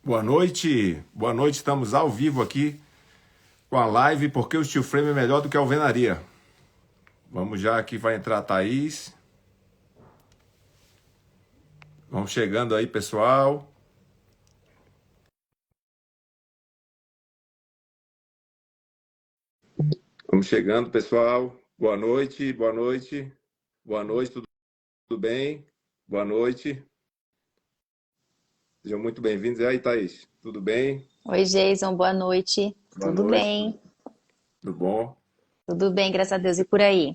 Boa noite, estamos ao vivo aqui com a live, porque o steel frame é melhor do que a alvenaria. Vamos já aqui, vai entrar a Thaís. Vamos chegando aí, pessoal. Vamos chegando, pessoal. Boa noite, boa noite. Boa noite, tudo bem? Boa noite. Sejam muito bem-vindos. E aí, Thaís, tudo bem? Oi, Jason, boa noite. Boa Tudo noite, bem? tudo bom? Tudo bem, graças a Deus. E por aí?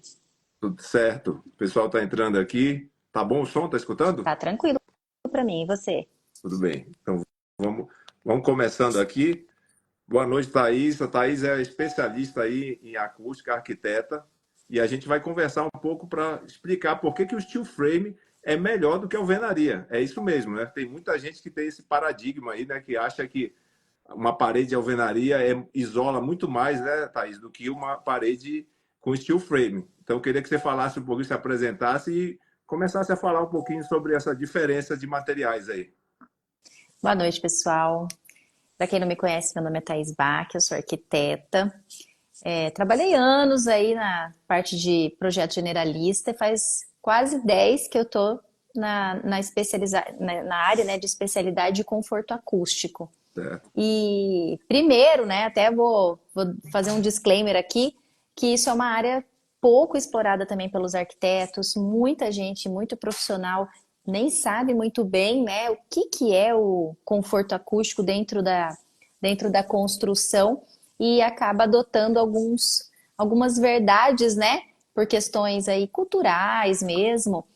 Tudo certo. O pessoal está entrando aqui. Tá bom o som? Tá escutando? Tá tranquilo para mim, e você? Tudo bem. Então vamos, vamos começando aqui. Boa noite, Thaís. A Thaís é especialista aí em acústica, arquiteta, e a gente vai conversar um pouco para explicar por que que o steel frame é melhor do que a alvenaria. É isso mesmo, né? Tem muita gente que tem esse paradigma aí, né? Que acha que uma parede de alvenaria isola muito mais, né, Thaís, do que uma parede com steel frame. Então, eu queria que você falasse um pouquinho, se apresentasse e começasse a falar um pouquinho sobre essa diferença de materiais aí. Boa noite, pessoal. Para quem não me conhece, meu nome é Thaís Bach, eu sou arquiteta. Trabalhei anos aí na parte de projeto generalista e faz quase 10 que eu tô na área, né, de especialidade de conforto acústico. Certo? E primeiro, né, até vou fazer um disclaimer aqui, que isso é uma área pouco explorada também pelos arquitetos, muita gente, muito profissional, nem sabe muito bem, né, o que que é o conforto acústico dentro da construção e acaba adotando algumas verdades, né, por questões aí culturais mesmo,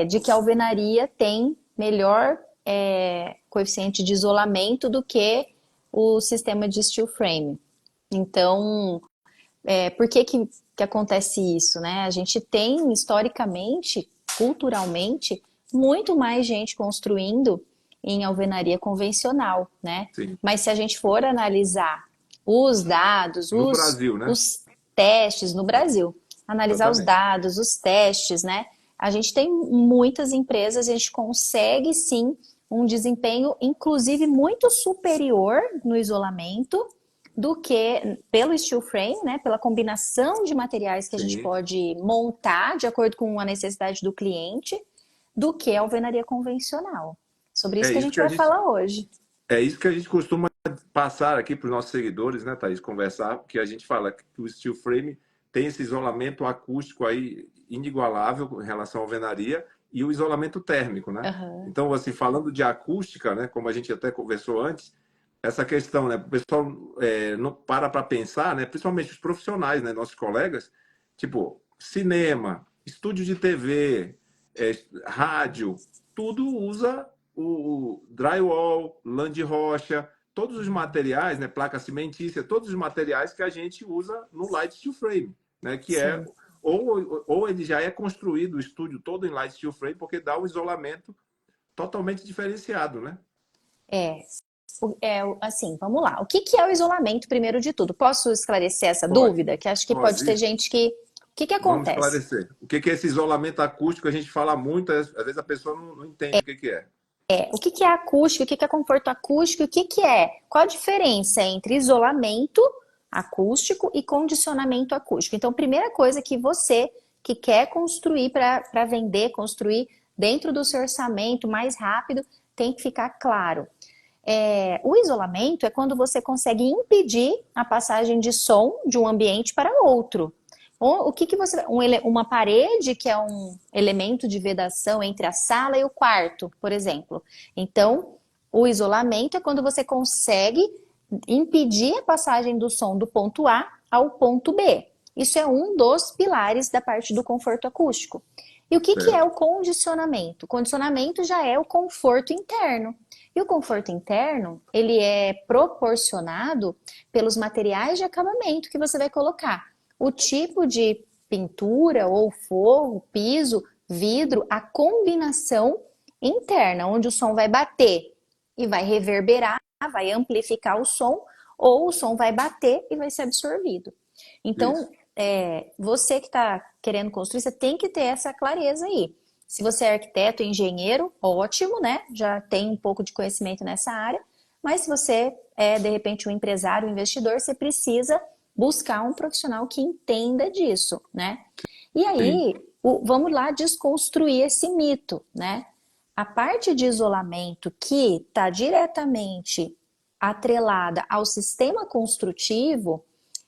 de que a alvenaria tem melhor coeficiente de isolamento do que o sistema de steel frame. Então, por que acontece isso, né? A gente tem, historicamente, culturalmente, muito mais gente construindo em alvenaria convencional, né? Sim. Mas se a gente for analisar os dados, No Brasil, né? os testes no Brasil, analisar os Exatamente. dados, os testes, né? A gente tem muitas empresas, a gente consegue sim um desempenho, inclusive, muito superior no isolamento do que pelo steel frame, né, pela combinação de materiais que a gente Sim. pode montar de acordo com a necessidade do cliente, do que a alvenaria convencional. Sobre É isso que a isso gente que a vai gente, falar hoje. é isso que a gente costuma passar aqui para os nossos seguidores, né, Thaís? Conversar, porque a gente fala que o steel frame tem esse isolamento acústico aí inigualável em relação à alvenaria e o isolamento térmico, né? Uhum. Então, assim, falando de acústica, né, como a gente até conversou antes, essa questão, né, o pessoal não para pensar, né, principalmente os profissionais, né, nossos colegas, tipo cinema, estúdio de TV, rádio, tudo usa o drywall, lã de rocha, todos os materiais, né, placa cimentícia, todos os materiais que a gente usa no light steel frame, né, que é Sim. ou ele já é construído o estúdio todo em light steel frame porque dá um isolamento totalmente diferenciado, né? É, assim, vamos lá. O que que é o isolamento, primeiro de tudo? Posso esclarecer essa Pode, dúvida? Que acho que pode ter pode. gente que. O que que Vamos acontece? esclarecer. O que é esse isolamento acústico? A gente fala muito, às vezes a pessoa não entende o que é. O que que é acústico? O que que é conforto acústico? O que que é? Qual a diferença entre isolamento acústico e condicionamento acústico? Então, primeira coisa que você que quer construir para vender, construir dentro do seu orçamento mais rápido, tem que ficar claro. O isolamento é quando você consegue impedir a passagem de som de um ambiente para outro. O que que você. Uma parede, que é um elemento de vedação entre a sala e o quarto, por exemplo. Então, o isolamento é quando você consegue impedir a passagem do som do ponto A ao ponto B. Isso é um dos pilares da parte do conforto acústico. E o que que é Certo? o condicionamento? O condicionamento já é o conforto interno. E o conforto interno, ele é proporcionado pelos materiais de acabamento que você vai colocar. O tipo de pintura ou forro, piso, vidro, a combinação interna, onde o som vai bater e vai reverberar, vai amplificar o som, ou o som vai bater e vai ser absorvido. Então, Isso. você que está querendo construir, você tem que ter essa clareza aí. Se você é arquiteto, engenheiro, ótimo, né? Já tem um pouco de conhecimento nessa área. mas se você é, de repente, um empresário, um investidor, você precisa buscar um profissional que entenda disso, né? E Sim. aí, vamos lá desconstruir esse mito, né? A parte de isolamento que está diretamente atrelada ao sistema construtivo,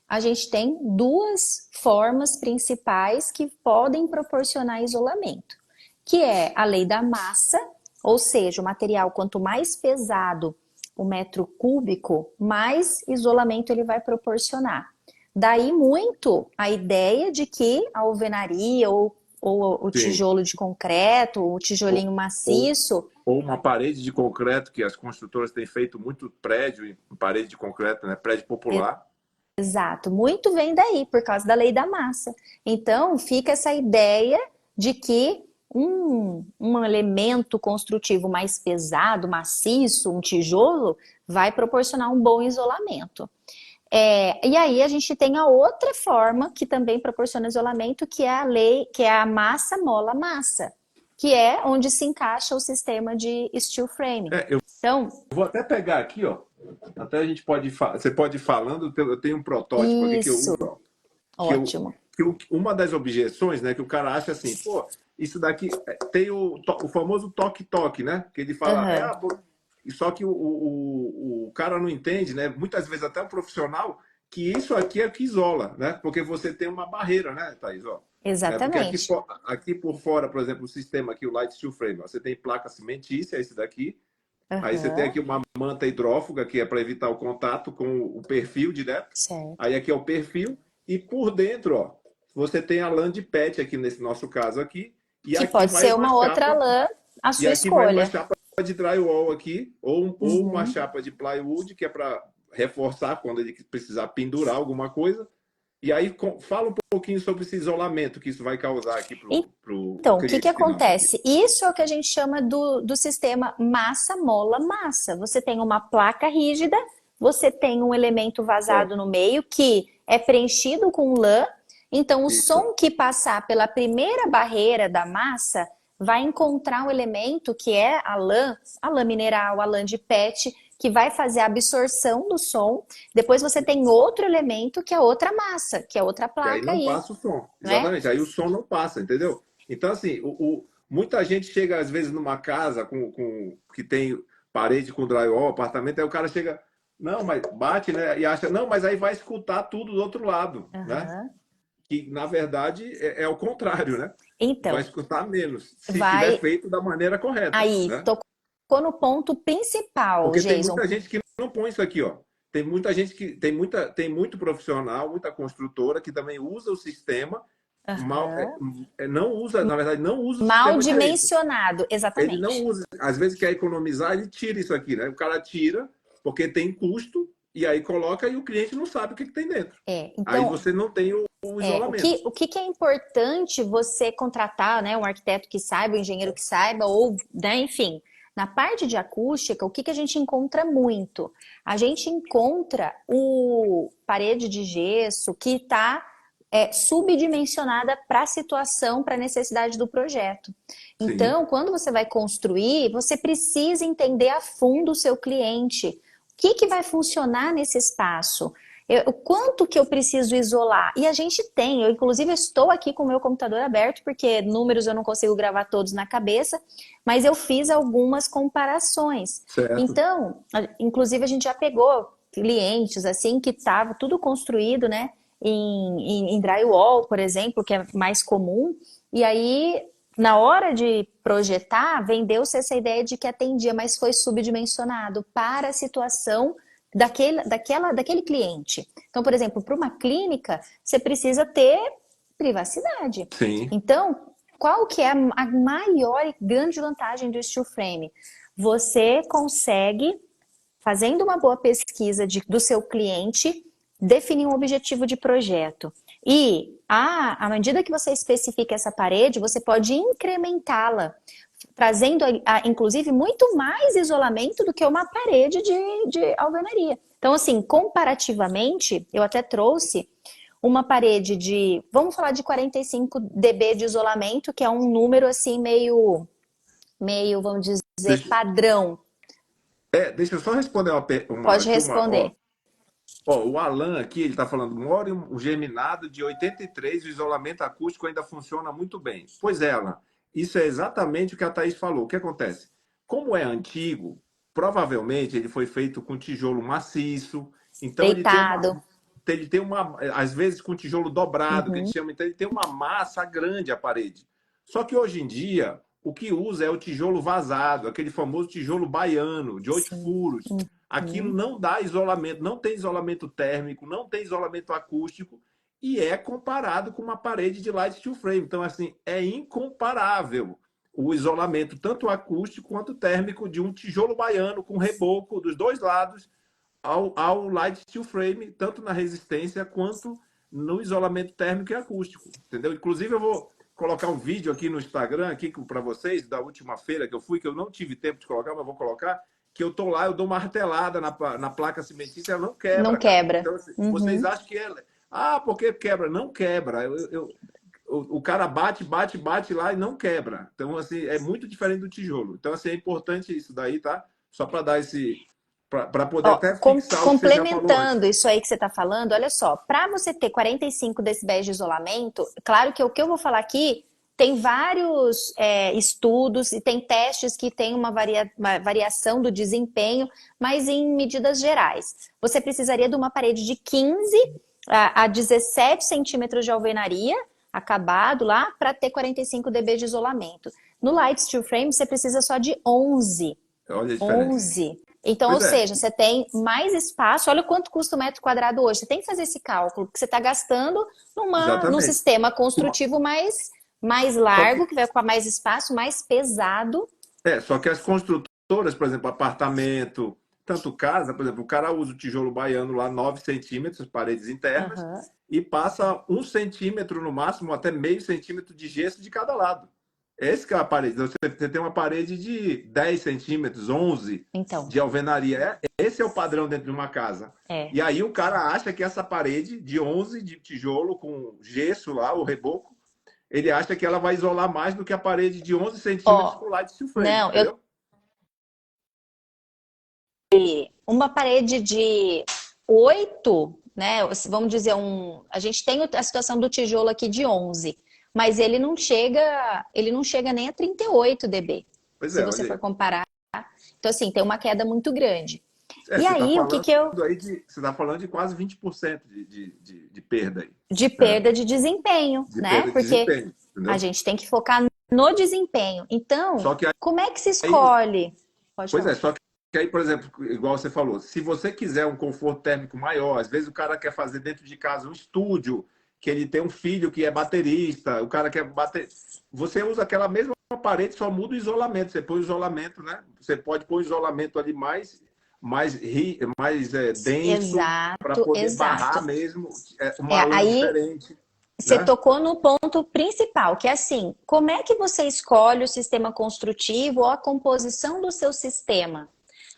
a gente tem duas formas principais que podem proporcionar isolamento, que é a lei da massa, ou seja, o material quanto mais pesado o metro cúbico, mais isolamento ele vai proporcionar. Daí muito a ideia de que a alvenaria ou o Sim. tijolo de concreto, o tijolinho Ou, maciço, ou uma parede de concreto, que as construtoras têm feito muito prédio em parede de concreto, né? Prédio popular. exato, muito vem daí, por causa da lei da massa. Então, fica essa ideia de que um elemento construtivo mais pesado, maciço, um tijolo, vai proporcionar um bom isolamento. E aí a gente tem a outra forma que também proporciona isolamento, que é a lei, que é a massa mola massa, que é onde se encaixa o sistema de steel frame. É, eu Então, vou até pegar aqui, ó. Até a gente pode, você pode ir falando, eu tenho um protótipo aqui que eu isso, uso, ó, que, eu, ótimo. uma das objeções, né, que o cara acha assim, pô, isso daqui tem o famoso toque-toque, né? Que ele fala, Aham, só que o cara não entende, né? Muitas vezes até o profissional, que isso aqui é o que isola, né? Porque você tem uma barreira, né, Thaís? Ó, né? Porque aqui, exatamente. aqui por fora, por exemplo, o sistema aqui, o Light Steel Frame, ó, você tem placa cimentícia, esse daqui, aí você tem Aham, aqui uma manta hidrófuga, que é para evitar o contato com o perfil direto. certo. Aí aqui é o perfil. E por dentro, ó, você tem a lã de PET aqui, nesse nosso caso aqui. E Que aqui pode vai ser uma uma outra chapa. lã à E sua aqui vai uma escolha. chapa de drywall aqui. Ou uma Uhum. chapa de plywood, que é para reforçar quando ele precisar pendurar alguma coisa. E aí fala um pouquinho sobre esse isolamento que isso vai causar aqui para o Então, o que que cliente final aqui. acontece? Isso é o que a gente chama do sistema massa-mola-massa. Você tem uma placa rígida, você tem um elemento Ó, vazado no meio que é preenchido com lã, então o isso. som que passar pela primeira barreira da massa vai encontrar um elemento que é a lã mineral, a lã de PET, que vai fazer a absorção do som. Depois você tem outro elemento que é outra massa, que é outra E aí placa não aí, passa o som. né? Exatamente. Aí o som não passa, entendeu? Então, assim, muita gente chega, às vezes, numa casa que tem parede com drywall, apartamento, aí o cara chega, não, mas bate, né? E acha, não, mas aí vai escutar tudo do outro lado, né? Aham. Que, na verdade, é o contrário, né? Vai Então, escutar menos, se tiver vai feito da maneira correta, aí, né? tocou no ponto principal, Porque tem Jason. muita gente que não põe isso aqui, ó. Tem muita gente que tem muito profissional, muita construtora que também usa o sistema mal, Aham. não usa, na verdade, não usa o Mal sistema direito. dimensionado, Ele não exatamente. usa, às vezes quer economizar, ele tira isso aqui, né? O cara tira porque tem custo e aí coloca e o cliente não sabe o que tem dentro. Aí Então, você não tem o isolamento. o que que é importante você contratar, né, um arquiteto que saiba, um engenheiro que saiba, ou, né, enfim, na parte de acústica, o que que a gente encontra muito? A gente encontra o parede de gesso que está subdimensionada para a situação, para a necessidade do projeto. Sim, Então, quando você vai construir, você precisa entender a fundo o seu cliente. O que que vai funcionar nesse espaço? O quanto que eu preciso isolar? E a gente tem, eu inclusive estou aqui com o meu computador aberto, porque números eu não consigo gravar todos na cabeça, mas eu fiz algumas comparações. certo. Então, inclusive a gente já pegou clientes assim que estava tudo construído, né? Em drywall, por exemplo, que é mais comum, e aí na hora de projetar, vendeu-se essa ideia de que atendia, mas foi subdimensionado para a situação daquele cliente. Então, por exemplo, para uma clínica, você precisa ter privacidade. Sim, Então, qual que é a maior e grande vantagem do steel frame? Você consegue, fazendo uma boa pesquisa do seu cliente, definir um objetivo de projeto. E à medida que você especifica essa parede, você pode incrementá-la, trazendo, inclusive, muito mais isolamento do que uma parede de alvenaria. Então, assim, comparativamente, eu até trouxe uma parede vamos falar de 45 dB de isolamento, que é um número assim meio, vamos dizer, deixa, padrão. Deixa eu só responder Pode aqui ó. responder. Ó, o Alan aqui, ele está falando, mora em um germinado de 83, o isolamento acústico ainda funciona muito bem. Pois é, Alan, isso é exatamente o que a Thaís falou. O que acontece? Como é antigo, provavelmente ele foi feito com tijolo maciço, então Deitado. ele tem uma, às vezes com tijolo dobrado, que a gente Uhum, chama, então ele tem uma massa grande a parede. Só que hoje em dia, o que usa é o tijolo vazado, aquele famoso tijolo baiano, de 8 furos. sim. Aquilo Uhum. não dá isolamento, não tem isolamento térmico, não tem isolamento acústico e é comparado com uma parede de light steel frame. Então, assim, é incomparável o isolamento, tanto acústico quanto térmico, de um tijolo baiano com reboco dos dois lados ao light steel frame, tanto na resistência quanto no isolamento térmico e acústico. Entendeu? Inclusive, eu vou colocar um vídeo aqui no Instagram aqui para vocês da última feira que eu fui, que eu não tive tempo de colocar, mas vou colocar, que eu tô lá, eu dou uma martelada na placa cimentícia, ela não Não quebra, cara. quebra. Então, assim, vocês Uhum. acham que ela... Ah, porque quebra? Não quebra. O cara bate lá e não quebra. Então, assim, é muito diferente do tijolo. Então, assim, é importante isso daí, tá? Só para dar esse... Para poder Ó, até fixar o que você já falou antes. complementando isso aí que você está falando, olha só, para você ter 45 decibéis de isolamento, claro que o que eu vou falar aqui tem vários estudos e tem testes que tem uma variação do desempenho, mas em medidas gerais. Você precisaria de uma parede de 15 a 17 centímetros de alvenaria, acabado lá, para ter 45 dB de isolamento. No Light Steel Frame, você precisa só de 11. Olha a diferença. 11. Então, ou Pois é, seja, você tem mais espaço. Olha quanto custa o metro quadrado hoje. Você tem que fazer esse cálculo, porque você está gastando num exatamente. sistema Uma- construtivo mais Só que largo, que vai ocupar mais espaço, mais pesado. Só que as construtoras, por exemplo, apartamento, tanto casa, por exemplo, o cara usa o tijolo baiano lá 9 centímetros, paredes internas, Aham. e passa 1 centímetro no máximo, até meio centímetro de gesso de cada lado. Esse que é a parede. Você tem uma parede de 10 centímetros, 11 Então, de alvenaria. Esse é o padrão dentro de uma casa. é. E aí o cara acha que essa parede de 11 de tijolo com gesso lá, o reboco, ele acha que ela vai isolar mais do que a parede de 11 centímetros Ó, com light steel frame, não, eu entendeu? uma parede de 8, né? Vamos dizer a gente tem a situação do tijolo aqui de 11, mas ele não chega nem a 38 dB, Pois se é, você olha for aí. comparar. Então assim, tem uma queda muito grande. E Você está aí, o que falando que eu aí você tá falando de quase 20% de perda aí, de né? perda de desempenho, De né? perda de Porque desempenho, a entendeu? gente tem que focar no desempenho. Então, Só que como é que se aí, escolhe? Pode pois é, falar. só que aí, por exemplo, igual você falou, se você quiser um conforto térmico maior, às vezes o cara quer fazer dentro de casa um estúdio, que ele tem um filho que é baterista, o cara quer bater. Você usa aquela mesma parede, só muda o isolamento. Você põe o isolamento, né? Você pode pôr o isolamento ali mais denso para Exato, poder barrar exato. mesmo uma lã Aí diferente, você né? tocou no ponto principal, que é assim, como é que você escolhe o sistema construtivo ou a composição do seu sistema?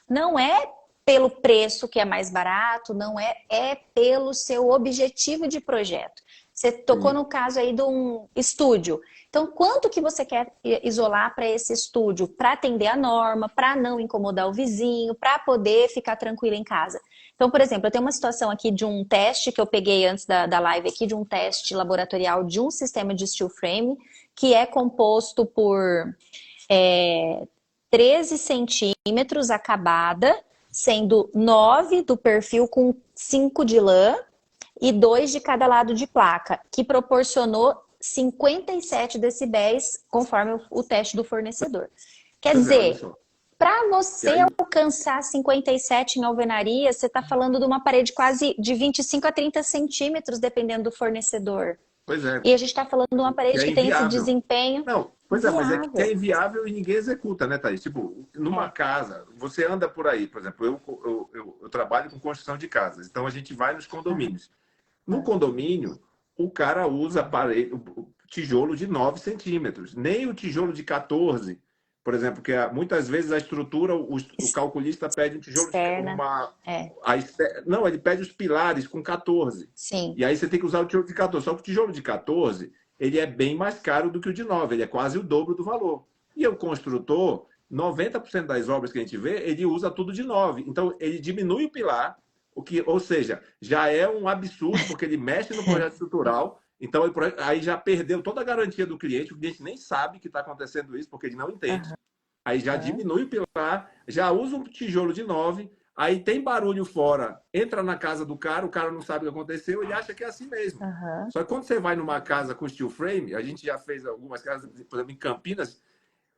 Não é pelo preço que é mais barato, não é pelo seu objetivo de projeto. Você tocou Sim. no caso aí de um estúdio. Então, quanto que você quer isolar para esse estúdio? Para atender a norma, para não incomodar o vizinho, para poder ficar tranquilo em casa. Então, por exemplo, eu tenho uma situação aqui de um teste que eu peguei antes da live aqui, de um teste laboratorial de um sistema de steel frame, que é composto por é, 13 centímetros acabada, sendo 9 do perfil com 5 de lã e 2 de cada lado de placa, que proporcionou 57 decibéis, conforme o teste do fornecedor. Quer Pois é, olha dizer, só. para E você aí, alcançar 57 em alvenaria, você está falando de uma parede quase de 25 a 30 centímetros, dependendo do fornecedor. pois é, E a gente está falando de uma que parede é que tem esse inviável. desempenho Não, pois é, mas é que é inviável. inviável e ninguém executa, né, Thaís? Tipo, numa É. casa, você anda por aí, por exemplo, eu trabalho com construção de casas, então a gente vai nos condomínios. No Aham. condomínio, o cara usa o tijolo de 9 centímetros, nem o tijolo de 14, por exemplo, que muitas vezes a estrutura, o calculista pede um tijolo de Externa. É, não, ele pede os pilares com 14. sim. E aí você tem que usar o tijolo de 14. Só que o tijolo de 14, ele é bem mais caro do que o de 9, ele é quase o dobro do valor. E o construtor, 90% das obras que a gente vê, ele usa tudo de 9. Então, ele diminui o pilar, ou seja, já é um absurdo, porque ele mexe no projeto estrutural. Então, aí já perdeu toda a garantia do cliente. O cliente nem sabe que está acontecendo isso, porque ele não entende. Aí já diminui o pilar, já usa um tijolo de 9, aí tem barulho fora, entra na casa do cara, o cara não sabe o que aconteceu, ele acha que é assim mesmo. Só que quando você vai numa casa com steel frame, a gente já fez algumas casas, por exemplo, em Campinas,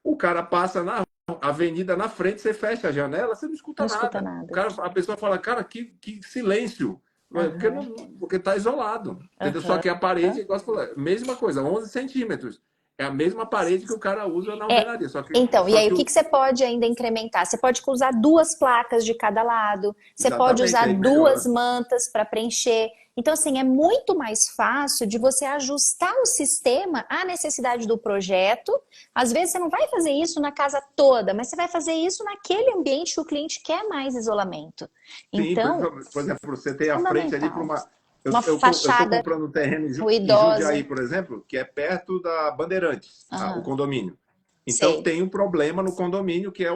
o cara passa na avenida na frente, você fecha a janela, você não escuta Não nada. escuta nada. A pessoa fala, cara, que silêncio. Porque está isolado. Entendeu? Só que a parede, igual você falou, mesma coisa, 11 centímetros. É a mesma parede que o cara usa na alvenaria. Então, e aí o que você pode ainda incrementar? Você pode usar 2 placas de cada lado, você pode usar 2 mantas para preencher. Então, assim, é muito mais fácil de você ajustar o sistema à necessidade do projeto. Às vezes você não vai fazer isso na casa toda, mas você vai fazer isso naquele ambiente que o cliente quer mais isolamento. Então, sim, por exemplo, você tem a frente ali para uma... uma fachada eu estou comprando um terreno em ruidosa. Jundiaí, por exemplo, que é perto da Bandeirantes, o condomínio. Então, Sei. tem um problema no condomínio, que é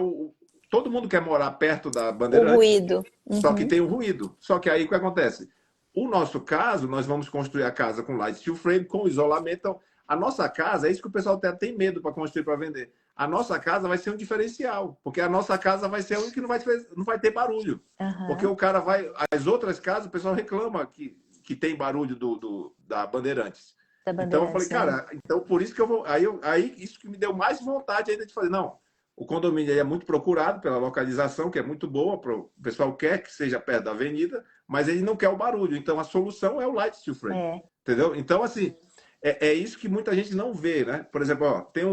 todo mundo quer morar perto da Bandeirantes. O ruído. Só que tem o ruído. Só que aí o que acontece? O nosso caso, nós vamos construir a casa com light steel frame, com isolamento. Então, a nossa casa, é isso que o pessoal até tem medo para construir para vender. A nossa casa vai ser um diferencial, porque a nossa casa vai ser a única que não vai ter barulho. Porque o cara vai... As outras casas, o pessoal reclama que tem barulho da Bandeirantes. Então eu falei, cara, então por isso que eu vou. Aí isso que me deu mais vontade ainda de fazer. Não, o condomínio é muito procurado pela localização, que é muito boa, o pessoal quer que seja perto da avenida, mas ele não quer o barulho. Então a solução é o light steel frame. Entendeu? Então, assim, é isso que muita gente não vê, né? Por exemplo, ó, tem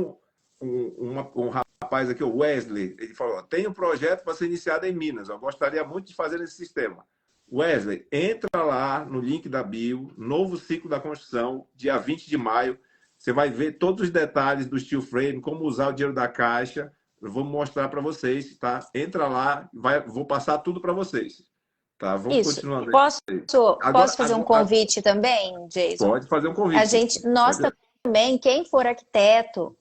um rapaz aqui, o Wesley, ele falou: ó, tem um projeto para ser iniciado em Minas. Eu gostaria muito de fazer esse sistema. Wesley, entra lá no link da bio, novo ciclo da construção, dia 20 de maio. Você vai ver todos os detalhes do steel frame, como usar o dinheiro da Caixa. Eu vou mostrar para vocês, tá? Entra lá, vou passar tudo para vocês. Tá? Vamos continuando. Posso fazer um convite também, Jason? Pode fazer um convite. Nós também, quem for arquiteto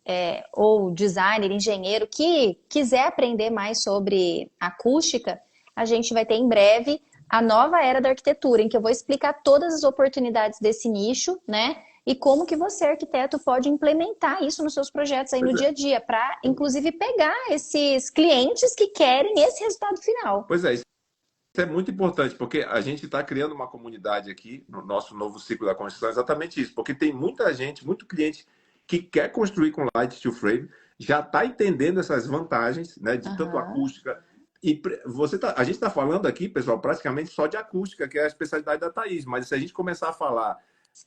ou designer, engenheiro, que quiser aprender mais sobre acústica, a gente vai ter em breve a nova era da arquitetura, em que eu vou explicar todas as oportunidades desse nicho, né? E como que você, arquiteto, pode implementar isso nos seus projetos aí no dia a dia, para, inclusive, pegar esses clientes que querem esse resultado final. Pois é, isso é muito importante, porque a gente está criando uma comunidade aqui, no nosso novo ciclo da construção, exatamente isso, porque tem muita gente, muito cliente que quer construir com light steel frame, já está entendendo essas vantagens, né, de tanto acústica. E a gente está falando aqui, pessoal, praticamente só de acústica, que é a especialidade da Thaís. Mas se a gente começar a falar...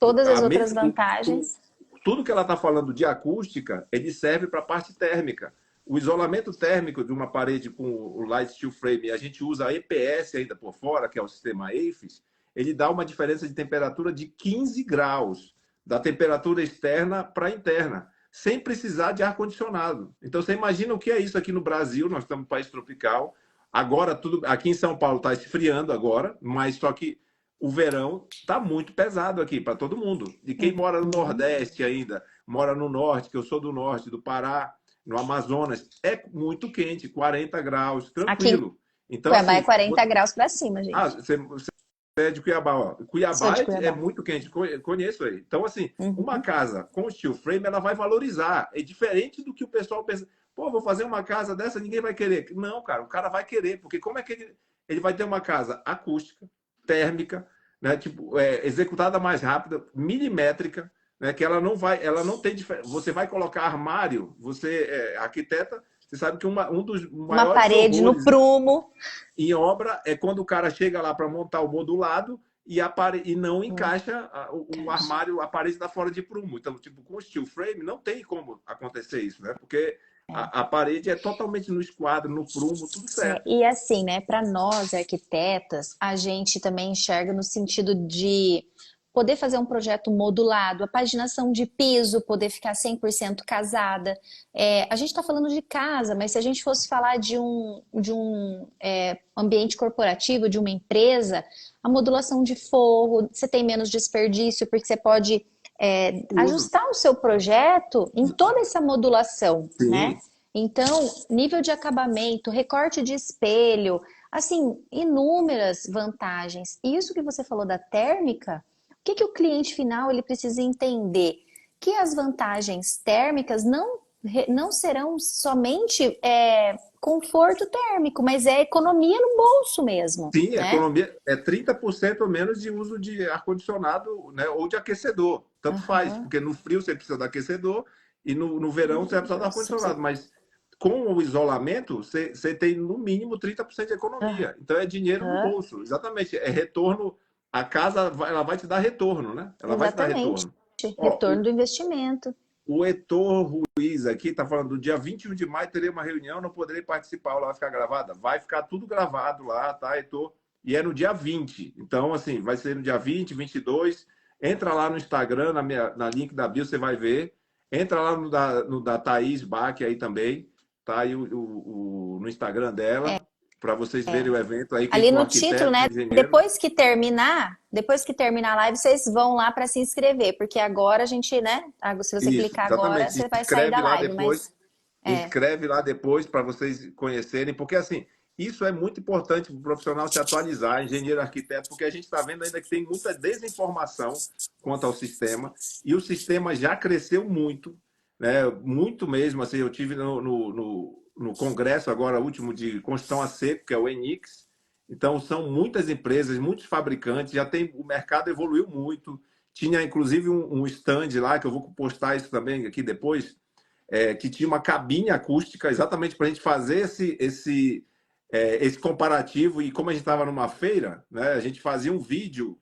Todas as outras vantagens. Tudo que ela está falando de acústica, ele serve para a parte térmica. O isolamento térmico de uma parede com o light steel frame, a gente usa a EPS ainda por fora, que é o sistema AFES, ele dá uma diferença de temperatura de 15 graus, da temperatura externa para a interna, sem precisar de ar-condicionado. Então, você imagina o que é isso aqui no Brasil, nós estamos em um país tropical. Agora, aqui em São Paulo está esfriando agora, mas só que o verão está muito pesado aqui para todo mundo. E quem mora no Nordeste ainda, mora no Norte, que eu sou do Norte, do Pará, no Amazonas, é muito quente, 40 graus, tranquilo. Aqui, então, Cuiabá é 40 graus para cima, gente. Você é de Cuiabá, ó. Cuiabá é muito quente, conheço aí. Então, assim, uma casa com steel frame, ela vai valorizar. É diferente do que o pessoal pensa. Pô, vou fazer uma casa dessa, ninguém vai querer. Não, cara, o cara vai querer, porque como é que ele vai ter uma casa acústica, térmica, né, tipo, executada mais rápida, milimétrica, né, que ela não tem diferença. Você vai colocar armário, você arquiteta, você sabe que um dos maiores uma parede no prumo em obra é quando o cara chega lá para montar o modulado e não encaixa o armário, a parede está fora de prumo. Então, tipo, com o steel frame não tem como acontecer isso, né? Porque a parede é totalmente no esquadro, no prumo, tudo certo. E assim, né, para nós arquitetas, a gente também enxerga no sentido de poder fazer um projeto modulado, a paginação de piso, poder ficar 100% casada. A gente está falando de casa, mas se a gente fosse falar de um ambiente corporativo, de uma empresa, a modulação de forro, você tem menos desperdício, porque você pode ajustar o seu projeto em toda essa modulação, Sim. né? Então, nível de acabamento, recorte de espelho, assim, inúmeras vantagens. E isso que você falou da térmica, o que que o cliente final ele precisa entender? Que as vantagens térmicas não serão somente conforto térmico, mas é economia no bolso mesmo, Sim, a né? economia é 30% ou menos de uso de ar-condicionado, né, ou de aquecedor. Tanto faz, Aham. porque no frio você precisa do aquecedor e no verão você vai precisar do Você precisa- ar-condicionado. Mas com o isolamento, você tem no mínimo 30% de economia. Então é dinheiro no Aham. bolso. Exatamente. É retorno. A casa ela vai te dar retorno, né? Ela vai te dar Exatamente. retorno. Ó, Retorno do investimento. o Heitor Ruiz aqui está falando do dia 21 de maio terei uma reunião, não poderei participar, lá vai ficar gravada? Vai ficar tudo gravado lá, tá, Heitor? E é no dia 20. Então, assim, vai ser no dia 20, 22. Entra lá no Instagram, na link da bio, você vai ver. Entra lá no da Thaís Bach aí também, tá aí no Instagram dela, para vocês verem o evento aí, quem Ali for no título, arquiteto, né? engenheiro. Depois que terminar a live, vocês vão lá para se inscrever, porque agora a gente, né? Se você Isso, clicar agora, exatamente. Se você vai sair da inscreve lá live, depois. mas é, Inscreve lá depois para vocês conhecerem, porque assim, isso é muito importante para o profissional se atualizar, engenheiro arquiteto, porque a gente está vendo ainda que tem muita desinformação quanto ao sistema, e o sistema já cresceu muito, né? Muito mesmo. Assim, eu tive no congresso agora último de construção a seco, que é o Enix. Então são muitas empresas, muitos fabricantes, já tem, o mercado evoluiu muito. Tinha inclusive um stand lá, que eu vou postar isso também aqui depois, que tinha uma cabine acústica exatamente para a gente fazer esse comparativo. E como a gente estava numa feira, né, a gente fazia um vídeo,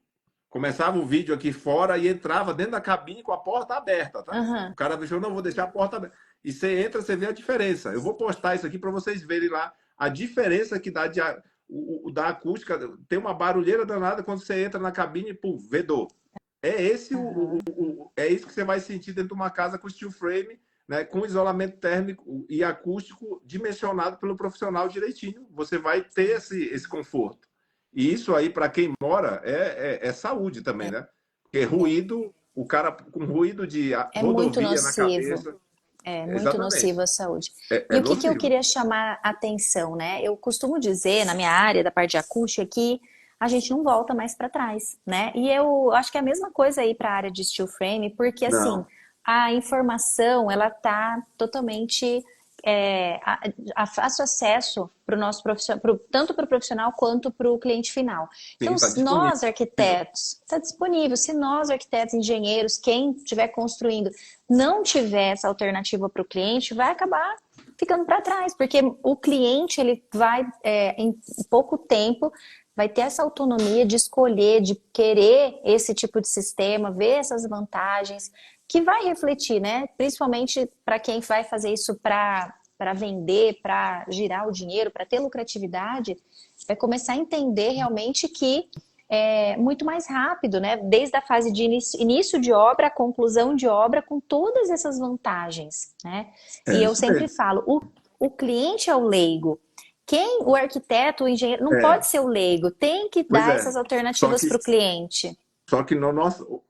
começava o vídeo aqui fora e entrava dentro da cabine com a porta aberta, tá? O aham, cara deixou, não, vou deixar a porta aberta. E você entra, você vê a diferença. Eu vou postar isso aqui para vocês verem lá a diferença que dá da acústica. Tem uma barulheira danada quando você entra na cabine, pum, vedor. É esse aham. é isso que você vai sentir dentro de uma casa com steel frame, né, com isolamento térmico e acústico dimensionado pelo profissional direitinho. Você vai ter esse conforto. E isso aí, para quem mora, é saúde também, né? Porque ruído, o cara com ruído de É muito rodovia na nocivo. cabeça, É muito nocivo exatamente, à saúde. E é o que que eu nocivo. queria chamar a atenção, né? Eu costumo dizer, na minha área da parte de acústica, que a gente não volta mais para trás, né? E eu acho que é a mesma coisa aí para a área de steel frame, porque assim, Não, a informação, ela tá totalmente a fácil acesso para o nosso profissional, tanto para o profissional quanto para o cliente final. sim, Então, está se disponível. nós arquitetos, está disponível, se nós arquitetos, engenheiros, quem estiver construindo, não tiver essa alternativa para o cliente, vai acabar ficando para trás, porque o cliente ele vai em pouco tempo vai ter essa autonomia de escolher, de querer esse tipo de sistema, ver essas vantagens, que vai refletir, né? Principalmente para quem vai fazer isso para vender, para girar o dinheiro, para ter lucratividade, vai começar a entender realmente que é muito mais rápido, né? Desde a fase de início de obra, a conclusão de obra, com todas essas vantagens, né? E É eu isso sempre mesmo. falo, o cliente é o leigo. O arquiteto, o engenheiro, não É, pode ser o leigo, tem que pois dar é. essas Só alternativas que para o cliente. Só que no nosso,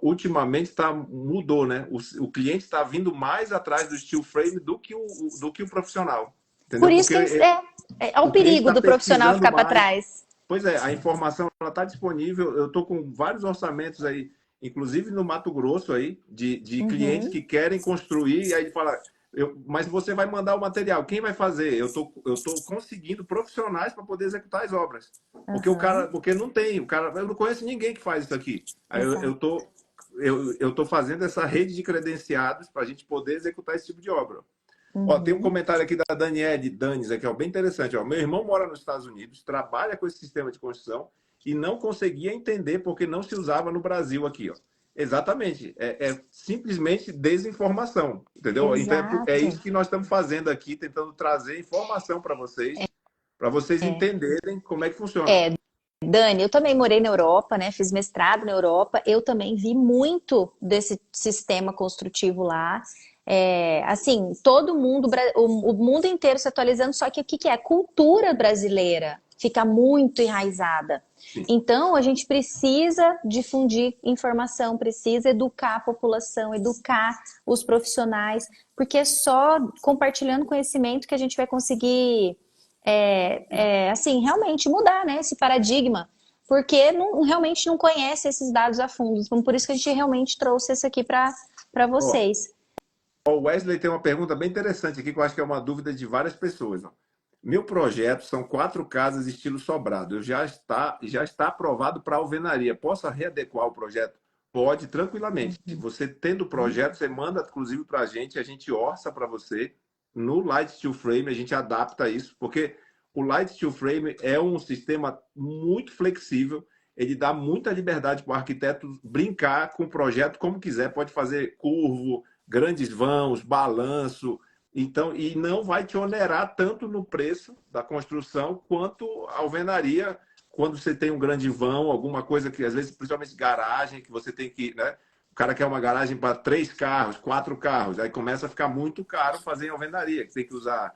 ultimamente mudou, né? O cliente está vindo mais atrás do steel frame do que o profissional, Por entendeu? isso Porque que é o o cliente perigo está do profissional pesquisando ficar para mais. trás. Pois é, a informação ela está disponível. Eu estou com vários orçamentos aí, inclusive no Mato Grosso aí, de clientes Uhum, que querem construir, e aí ele fala, mas você vai mandar o material, quem vai fazer? Eu tô conseguindo profissionais para poder executar as obras. uhum, Porque não tem, eu não conheço ninguém que faz isso aqui. Aí eu, exato. eu tô, eu tô fazendo essa rede de credenciados para a gente poder executar esse tipo de obra. Ó, tem um Uhum, comentário aqui da Daniele Danes, aqui, ó, bem interessante. Ó. Meu irmão mora nos Estados Unidos, trabalha com esse sistema de construção e não conseguia entender porque não se usava no Brasil aqui. Ó. Exatamente. É simplesmente desinformação, entendeu? Então é exato. isso que nós estamos fazendo aqui, tentando trazer informação para vocês entenderem como é que funciona. É, Dani, eu também morei na Europa, né? Fiz mestrado na Europa. Eu também vi muito desse sistema construtivo lá. Assim, todo mundo, o mundo inteiro se atualizando, só que o que que é? Cultura brasileira fica muito enraizada. Sim. Então, a gente precisa difundir informação, precisa educar a população, educar os profissionais, porque é só compartilhando conhecimento que a gente vai conseguir, assim, realmente mudar, né, esse paradigma, porque realmente não conhece esses dados a fundo. Então, por isso que a gente realmente trouxe isso aqui para Ó, vocês. o Wesley tem uma pergunta bem interessante aqui, que eu acho que é uma dúvida de várias pessoas. Ó. Meu projeto são 4 casas estilo sobrado. Já está aprovado para alvenaria. Posso readequar o projeto? Pode, tranquilamente. Você tendo o projeto, você manda, inclusive, para a gente orça para você. No Light Steel Frame, a gente adapta isso, porque o Light Steel Frame é um sistema muito flexível. Ele dá muita liberdade para o arquiteto brincar com o projeto como quiser. Pode fazer curvo, grandes vãos, balanço. Então, e não vai te onerar tanto no preço da construção quanto a alvenaria, quando você tem um grande vão, alguma coisa que, às vezes, principalmente garagem, que você tem que, né? O cara quer uma garagem para 3 carros, 4 carros, aí começa a ficar muito caro fazer em alvenaria, que tem que usar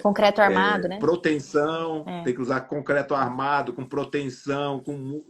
Concreto armado, né? proteção, tem que usar concreto armado, com proteção, com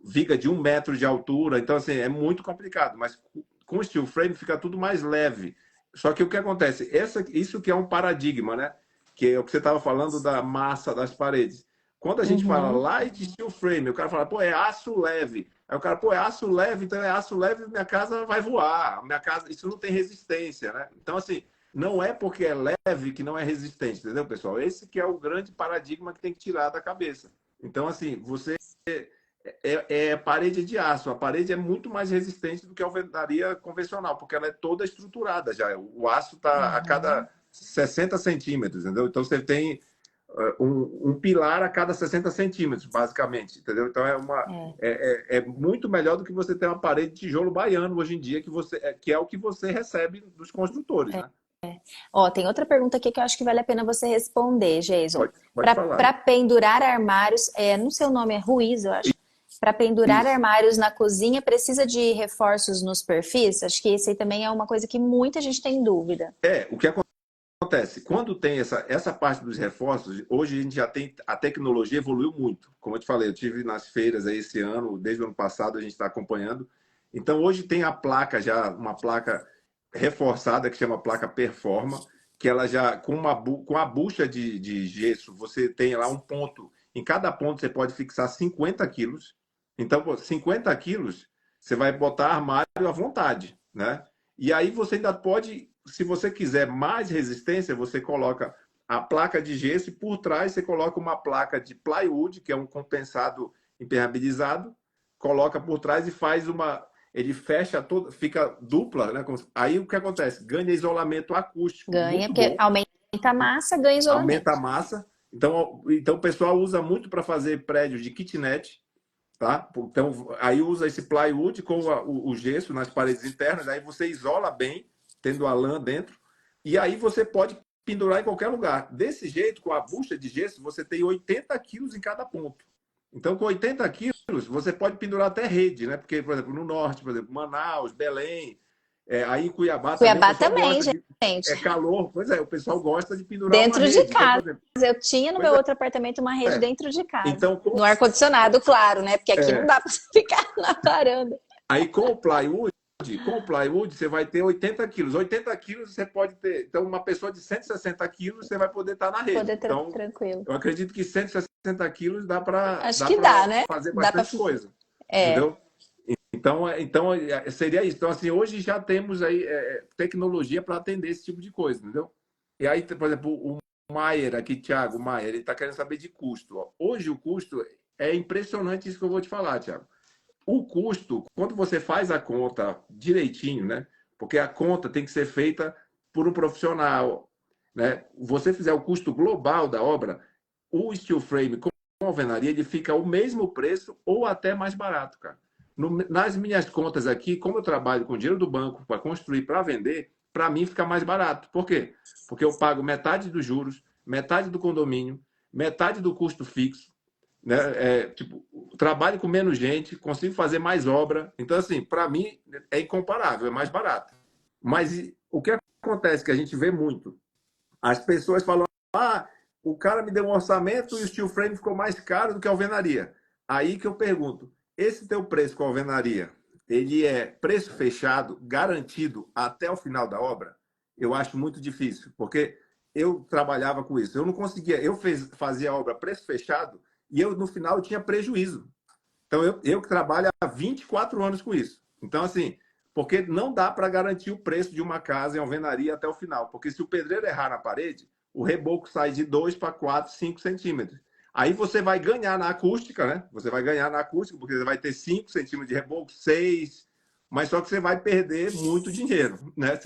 viga de 1 metro de altura. Então, assim, é muito complicado, mas com steel frame fica tudo mais leve. Só que o que acontece? Isso que é um paradigma, né? Que é o que você estava falando da massa das paredes. Quando a gente fala light steel frame, o cara fala, pô, é aço leve. Aí o cara, pô, é aço leve, então é aço leve, minha casa vai voar. Minha casa, isso não tem resistência, né? Então, assim, não é porque é leve que não é resistente, entendeu, pessoal? Esse que é o grande paradigma que tem que tirar da cabeça. Então, assim, você parede de aço. A parede é muito mais resistente do que a alvenaria convencional, porque ela é toda estruturada já. O aço está a cada 60 centímetros, entendeu? Então você tem um pilar a cada 60 centímetros, basicamente, entendeu? Então é muito melhor do que você ter uma parede de tijolo baiano hoje em dia, que é o que você recebe dos construtores, né? Ó, tem outra pergunta aqui que eu acho que vale a pena você responder, Jason. Pode falar. Para pendurar armários, no seu nome é Ruiz, eu acho. Para pendurar Isso. armários na cozinha, precisa de reforços nos perfis? Acho que isso aí também é uma coisa que muita gente tem dúvida. O que acontece? Quando tem essa parte dos reforços, hoje a gente já tem, a tecnologia evoluiu muito. Como eu te falei, eu tive nas feiras aí esse ano, desde o ano passado a gente está acompanhando. Então hoje tem a placa já, uma placa reforçada que chama placa Performa, que ela já, com a bucha de gesso, você tem lá um ponto, em cada ponto você pode fixar 50 quilos. Então, 50 quilos, você vai botar armário à vontade, né? E aí você ainda pode, se você quiser mais resistência, você coloca a placa de gesso e por trás você coloca uma placa de plywood, que é um compensado impermeabilizado, coloca por trás e faz ele fecha todo, fica dupla, né? Aí o que acontece? Ganha isolamento acústico, Ganha, muito porque bom. aumenta a massa, ganha isolamento. Aumenta a massa. Então o pessoal usa muito para fazer prédios de kitnet, tá? Então aí usa esse plywood com o gesso nas paredes internas, aí você isola bem, tendo a lã dentro, e aí você pode pendurar em qualquer lugar. Desse jeito, com a bucha de gesso, você tem 80 quilos em cada ponto. Então, com 80 quilos, você pode pendurar até rede, né? Porque, por exemplo, no norte, por exemplo, Manaus, Belém, aí em Cuiabá também, o Cuiabá pessoal também, gosta gente. calor. Pois é, o pessoal gosta de pendurar uma Dentro de rede. Então, por casa. exemplo, Eu tinha no meu outro apartamento uma rede dentro de casa. Então, no ar-condicionado, claro, né? Porque aqui não dá para ficar na varanda. Aí com o plywood, você vai ter 80 quilos. 80 quilos você pode ter. Então, uma pessoa de 160 quilos, você vai poder estar na rede. Então, tranquilo. eu acredito que 160 quilos dá para né? fazer bastante coisa. Entendeu? Então, seria isso. Então, assim, hoje já temos aí tecnologia para atender esse tipo de coisa, entendeu? E aí, por exemplo, o Maier aqui, Thiago Maier, ele está querendo saber de custo. Ó. Hoje o custo é impressionante isso que eu vou te falar, Thiago. O custo, quando você faz a conta direitinho, né? Porque a conta tem que ser feita por um profissional, né? Você fizer o custo global da obra, o steel frame com alvenaria, ele fica o mesmo preço ou até mais barato, cara. Nas minhas contas aqui, como eu trabalho com dinheiro do banco para construir, para vender, para mim fica mais barato. Por quê? Porque eu pago metade dos juros, metade do condomínio, metade do custo fixo, né? Trabalho com menos gente, consigo fazer mais obra. Então, assim, para mim é incomparável, é mais barato. Mas o que acontece que a gente vê muito? As pessoas falam, o cara me deu um orçamento e o steel frame ficou mais caro do que a alvenaria. Aí que eu pergunto, esse teu preço com a alvenaria, ele é preço fechado, garantido até o final da obra? Eu acho muito difícil, porque eu trabalhava com isso. Eu não conseguia, fazia a obra preço fechado e eu, no final, tinha prejuízo. Então, eu que trabalho há 24 anos com isso. Então, assim, porque não dá para garantir o preço de uma casa em alvenaria até o final. Porque se o pedreiro errar na parede, o reboco sai de 2 para 4, 5 centímetros. Aí você vai ganhar na acústica, né? Você vai ganhar na acústica, porque você vai ter 5 centímetros de reboco, 6, mas só que você vai perder muito dinheiro, né?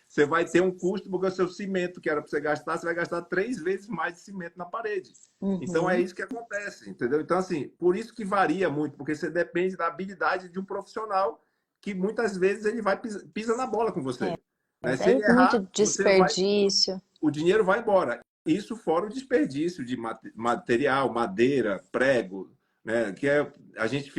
Você vai ter um custo, porque o seu cimento, que era para você gastar, você vai gastar 3 vezes mais de cimento na parede. Então é Uhum. isso que acontece, entendeu? Então, assim, por isso que varia muito, porque você depende da habilidade de um profissional que muitas vezes ele vai pisa na bola com você. Né? Se É ele muito errar, você vai, desperdício. o dinheiro vai embora. Isso fora o desperdício de material, madeira, prego, né? Que é a gente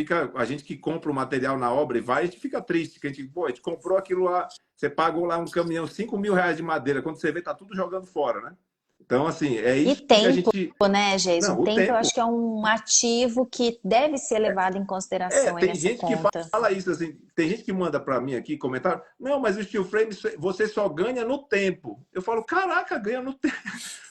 que compra o material na obra e vai, a gente fica triste, que a gente comprou aquilo lá, você pagou lá um caminhão, R$ 5.000 de madeira, quando você vê, tá tudo jogando fora, né? Então, assim, é E isso que a tempo, gente. né, Geis? O Não, o tempo eu tempo. acho que é um ativo que deve ser levado em consideração aí Tem nessa gente que conta. fala isso assim, tem gente que manda para mim aqui comentário, não, mas o steel frame você só ganha no tempo. Eu falo, caraca, ganha no tempo,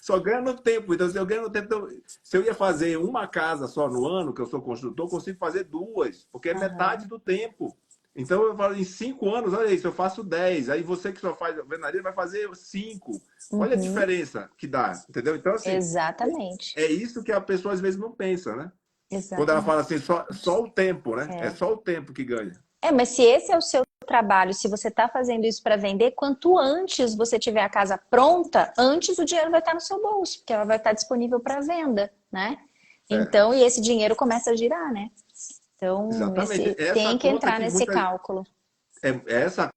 só ganha no tempo. Então, se eu ganho no tempo, então, se eu ia fazer uma casa só no ano, que eu sou construtor, eu consigo fazer duas, porque é Aham. metade do tempo. Então eu falo, em 5 anos, olha isso, eu faço 10. Aí você que só faz alvenaria vai fazer 5. Olha a Uhum. diferença que dá, entendeu? Então, assim, Exatamente. é isso que a pessoa às vezes não pensa, né? Quando ela fala Exatamente. assim, só o tempo, né? É só o tempo que ganha. É, mas se esse é o seu trabalho, se você está fazendo isso para vender, quanto antes você tiver a casa pronta, antes o dinheiro vai estar no seu bolso, porque ela vai estar disponível para venda, né? É, Então, e esse dinheiro começa a girar, né? Então, exatamente. esse tem que entrar nesse cálculo. É essa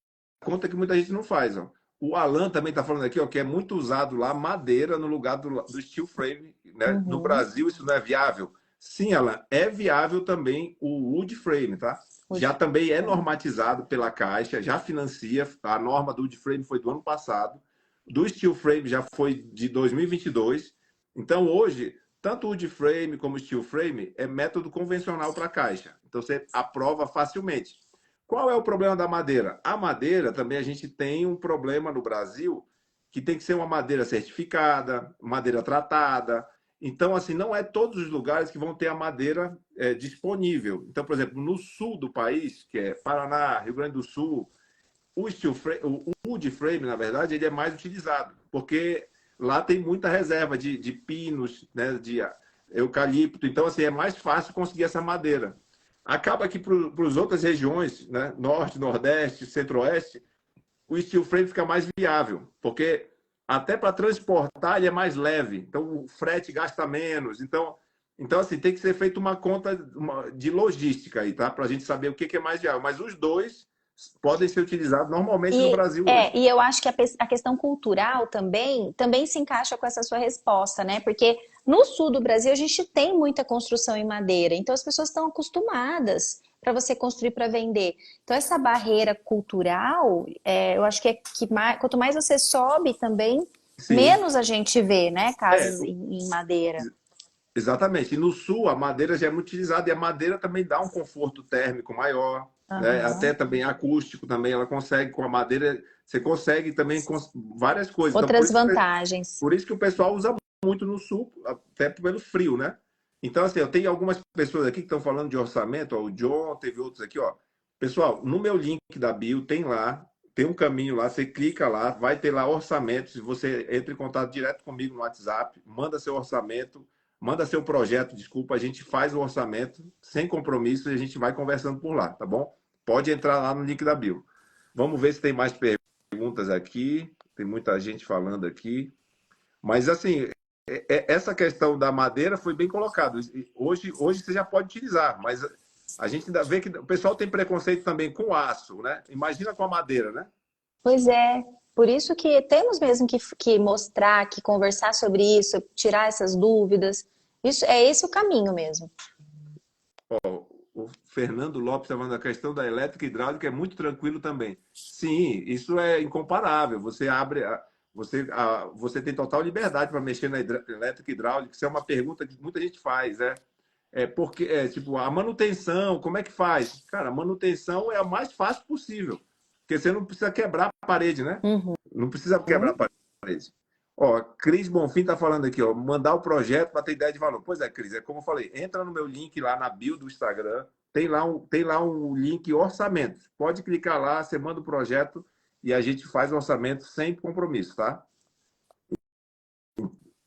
conta que muita gente não faz. Ó. O Alan também está falando aqui, ó, que é muito usado lá madeira no lugar do steel frame. Né? No Uhum. Brasil, isso não é viável? Sim, Alan, é viável também o wood frame, tá? Já Hoje, também é bem. normatizado pela Caixa, já financia. A norma do wood frame foi do ano passado. Do steel frame já foi de 2022. Então, hoje, tanto o wood frame como o steel frame é método convencional para a Caixa. Então, você aprova facilmente. Qual é o problema da madeira? A madeira também a gente tem um problema no Brasil que tem que ser uma madeira certificada, madeira tratada. Então, assim, não é todos os lugares que vão ter a madeira disponível. Então, por exemplo, no sul do país, que é Paraná, Rio Grande do Sul, o wood frame, na verdade, ele é mais utilizado, porque lá tem muita reserva de pinos, né, de eucalipto. Então, assim, é mais fácil conseguir essa madeira. Acaba que para as outras regiões, né, norte, nordeste, centro-oeste, o steel frame fica mais viável, porque até para transportar ele é mais leve, então o frete gasta menos. Então assim, tem que ser feita uma conta de logística aí, tá? Para a gente saber o que é mais viável. Mas os dois podem ser utilizados normalmente no Brasil hoje. E eu acho que a questão cultural também se encaixa com essa sua resposta, né? Porque no sul do Brasil a gente tem muita construção em madeira, então as pessoas estão acostumadas para você construir para vender. Então essa barreira cultural, eu acho quanto mais você sobe também, Sim. menos a gente vê, né? É, Casas em madeira. exatamente. E no sul, a madeira já é muito utilizada e a madeira também dá um conforto térmico maior, né? Até Aham. também acústico também, ela consegue com a madeira, você consegue também com várias coisas. Então, Outras vantagens. por isso que o pessoal usa muito no sul, até pelo frio, né? Então, assim, eu tenho algumas pessoas aqui que estão falando de orçamento, ó, o John, teve outros aqui, ó. Pessoal, no meu link da bio tem lá, tem um caminho lá, você clica lá, vai ter lá orçamento. Se você entra em contato direto comigo no WhatsApp, manda seu orçamento, manda seu projeto, desculpa, a gente faz o orçamento sem compromisso e a gente vai conversando por lá, tá bom? Pode entrar lá no link da bio. Vamos ver se tem mais perguntas aqui. Tem muita gente falando aqui. Mas, assim, essa questão da madeira foi bem colocado. Hoje você já pode utilizar, mas a gente ainda vê que o pessoal tem preconceito também com aço, né? Imagina com a madeira, né? Pois é, por isso que temos mesmo que mostrar, que conversar sobre isso, tirar essas dúvidas. Isso é esse o caminho mesmo. O Fernando Lopes está falando da questão da elétrica e hidráulica é muito tranquilo também. Sim, isso é incomparável. Você tem total liberdade para mexer na elétrica e hidráulica. Isso é uma pergunta que muita gente faz, né? Porque, tipo, a manutenção, como é que faz? Cara, a manutenção é a mais fácil possível. Porque você não precisa quebrar a parede, né? Uhum. Não precisa quebrar a parede. Ó, Cris Bonfim tá falando aqui, ó, mandar o projeto para ter ideia de valor. Pois é, Cris, é como eu falei, entra no meu link lá na bio do Instagram, tem lá um link orçamentos. Pode clicar lá, você manda o projeto e a gente faz o orçamento sem compromisso, tá?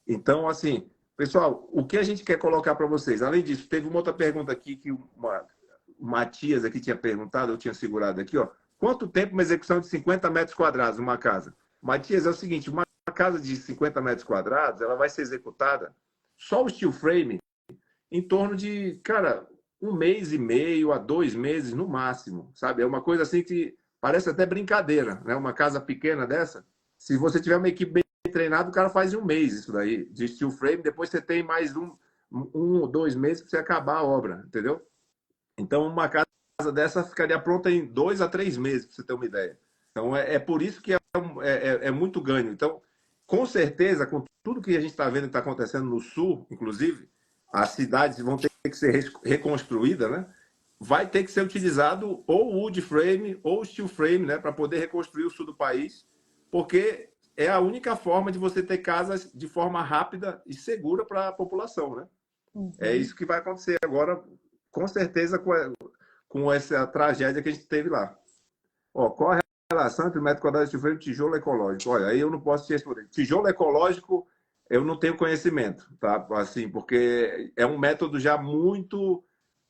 Então, assim, pessoal, o que a gente quer colocar para vocês? Além disso, teve uma outra pergunta aqui que o Matias aqui tinha perguntado, eu tinha segurado aqui, ó. Quanto tempo uma execução de 50 metros quadrados numa casa? Matias, é o seguinte, uma casa de 50 metros quadrados, ela vai ser executada, só o steel frame, em torno de, cara, 1 mês e meio a 2 meses no máximo, sabe? É uma coisa assim que parece até brincadeira, né? Uma casa pequena dessa, se você tiver uma equipe bem treinada, o cara faz em 1 mês isso daí, de steel frame, depois você tem mais um ou 2 meses para você acabar a obra, entendeu? Então, uma casa dessa ficaria pronta em 2 a 3 meses, para você ter uma ideia. Então, é por isso que é muito ganho. Então, com certeza, com tudo que a gente está vendo que está acontecendo no Sul, inclusive, as cidades vão ter que ser reconstruídas, né? Vai ter que ser utilizado ou wood frame ou steel frame, né? Para poder reconstruir o sul do país, porque é a única forma de você ter casas de forma rápida e segura para a população, né? É isso que vai acontecer agora, com certeza, com essa tragédia que a gente teve lá. Ó, qual a relação entre o metro quadrado de steel frame e tijolo ecológico? Olha, aí eu não posso te responder. Tijolo ecológico, eu não tenho conhecimento, tá? Assim, porque é um método já muito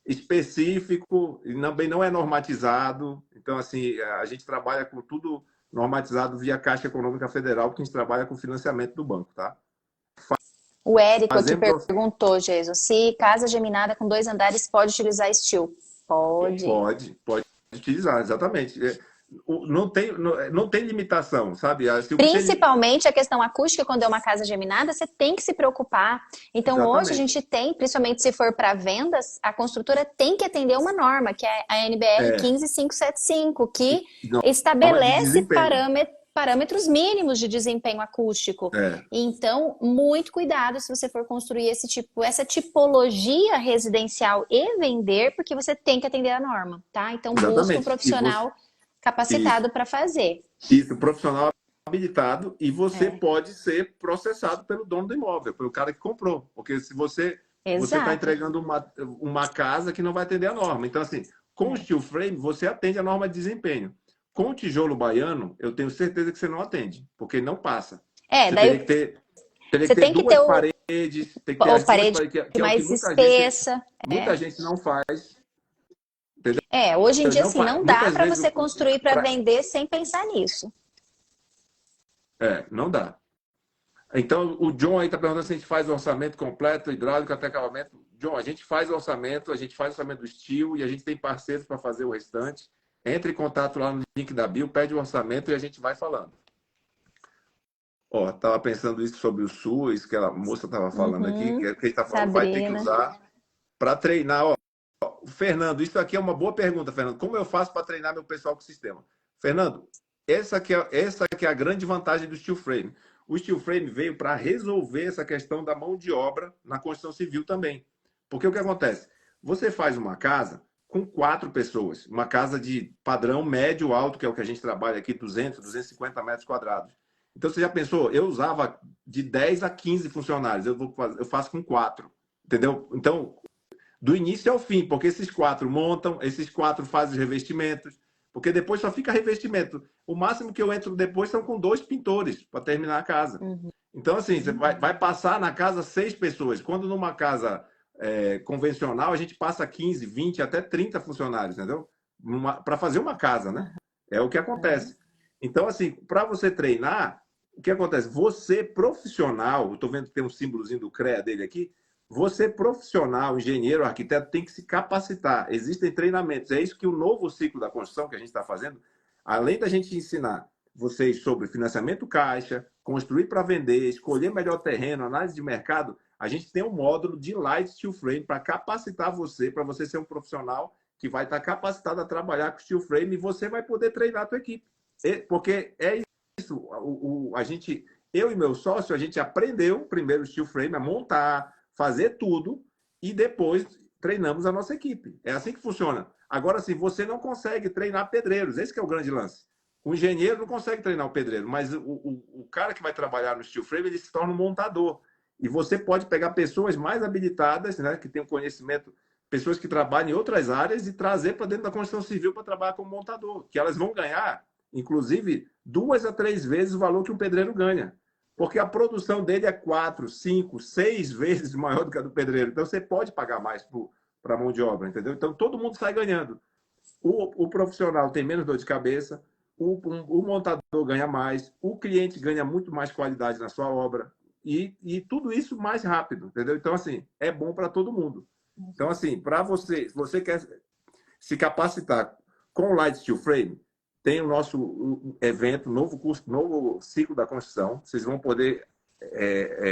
específico e também não é normatizado. Então, assim, a gente trabalha com tudo normatizado via Caixa Econômica Federal, porque a gente trabalha com financiamento do banco, tá? O Érico aqui Fazemos... perguntou, Jesus, se casa geminada com 2 andares pode utilizar steel? Pode. Pode utilizar, exatamente. Não tem limitação, sabe? Assim, o que tem... Principalmente a questão acústica, quando é uma casa geminada, você tem que se preocupar. Então, hoje a Exatamente. gente tem, principalmente se for para vendas, a construtora tem que atender uma norma, que é a NBR 15575, que Norma de estabelece desempenho. parâmetros mínimos de desempenho acústico. É, Então, muito cuidado se você for construir essa tipologia residencial e vender, porque você tem que atender a norma, tá? Então, busca um exatamente. profissional capacitado para fazer. Isso, profissional habilitado, e você pode ser processado pelo dono do imóvel, pelo cara que comprou. Porque se você está Exato. entregando uma casa que não vai atender a norma. Então, assim, com o steel frame, você atende a norma de desempenho. Com o tijolo baiano, eu tenho certeza que você não atende, porque não passa. Você Daí teria você que ter tem que ter duas paredes, tem que ter o as duas parede paredes, que é o que mais espessa. muita gente não faz. Hoje em dia, Não assim, faz. não dá Muitas para vezes, você construir para vender sem pensar nisso. não dá. Então, o John aí está perguntando se a gente faz o orçamento completo, hidráulico até acabamento. John, a gente faz o orçamento do steel e a gente tem parceiros para fazer o restante. Entre em contato lá no link da bio, pede o orçamento e a gente vai falando. Ó, estava pensando isso sobre o SUS, que a moça estava falando aqui, que a gente está falando vai ter que Sabrina. usar para treinar. Ó, Fernando, isso aqui é uma boa pergunta, Fernando. Como eu faço para treinar meu pessoal com o sistema? Fernando, essa que é a grande vantagem do steel frame. O steel frame veio para resolver essa questão da mão de obra na construção civil também. Porque o que acontece? Você faz uma casa com 4 pessoas, uma casa de padrão médio alto, que é o que a gente trabalha aqui, 200, 250 metros quadrados. Então, você já pensou? Eu usava de 10 a 15 funcionários, eu faço com 4, entendeu? Então, do início ao fim, porque esses 4 montam, esses 4 fazem os revestimentos, porque depois só fica revestimento. O máximo que eu entro depois são com 2 pintores para terminar a casa. Então, assim, você vai passar na casa 6 pessoas. Quando numa casa convencional, a gente passa 15, 20, até 30 funcionários, entendeu? Para fazer uma casa, né? É o que acontece. Então, assim, para você treinar, o que acontece? Você profissional, estou vendo que tem um símbolozinho do CREA dele aqui, você profissional, engenheiro, arquiteto, tem que se capacitar. Existem treinamentos. É isso que o novo ciclo da construção que a gente está fazendo, além da gente ensinar vocês sobre financiamento caixa, construir para vender, escolher melhor terreno, análise de mercado, a gente tem um módulo de Light Steel Frame para capacitar você, para você ser um profissional que vai estar capacitado a trabalhar com Steel Frame e você vai poder treinar a tua equipe. Porque é isso, isso, eu e meu sócio, a gente aprendeu primeiro o steel frame, a montar, fazer tudo, e depois treinamos a nossa equipe. É assim que funciona. Agora, assim, você não consegue treinar pedreiros, esse que é o grande lance. O engenheiro não consegue treinar o pedreiro, mas o cara que vai trabalhar no steel frame, ele se torna um montador. E você pode pegar pessoas mais habilitadas, né, que têm um conhecimento, pessoas que trabalham em outras áreas e trazer para dentro da construção civil para trabalhar como montador, que elas vão ganhar, inclusive, 2 a 3 vezes o valor que um pedreiro ganha. Porque a produção dele é 4, 5, 6 vezes maior do que a do pedreiro. Então, você pode pagar mais para a mão de obra, entendeu? Então, todo mundo sai ganhando. O profissional tem menos dor de cabeça, o montador ganha mais, o cliente ganha muito mais qualidade na sua obra e tudo isso mais rápido, entendeu? Então, assim, é bom para todo mundo. Então, assim, para você, se você quer se capacitar com o Light Steel Frame, tem o nosso evento, novo curso, novo ciclo da construção. Vocês vão poder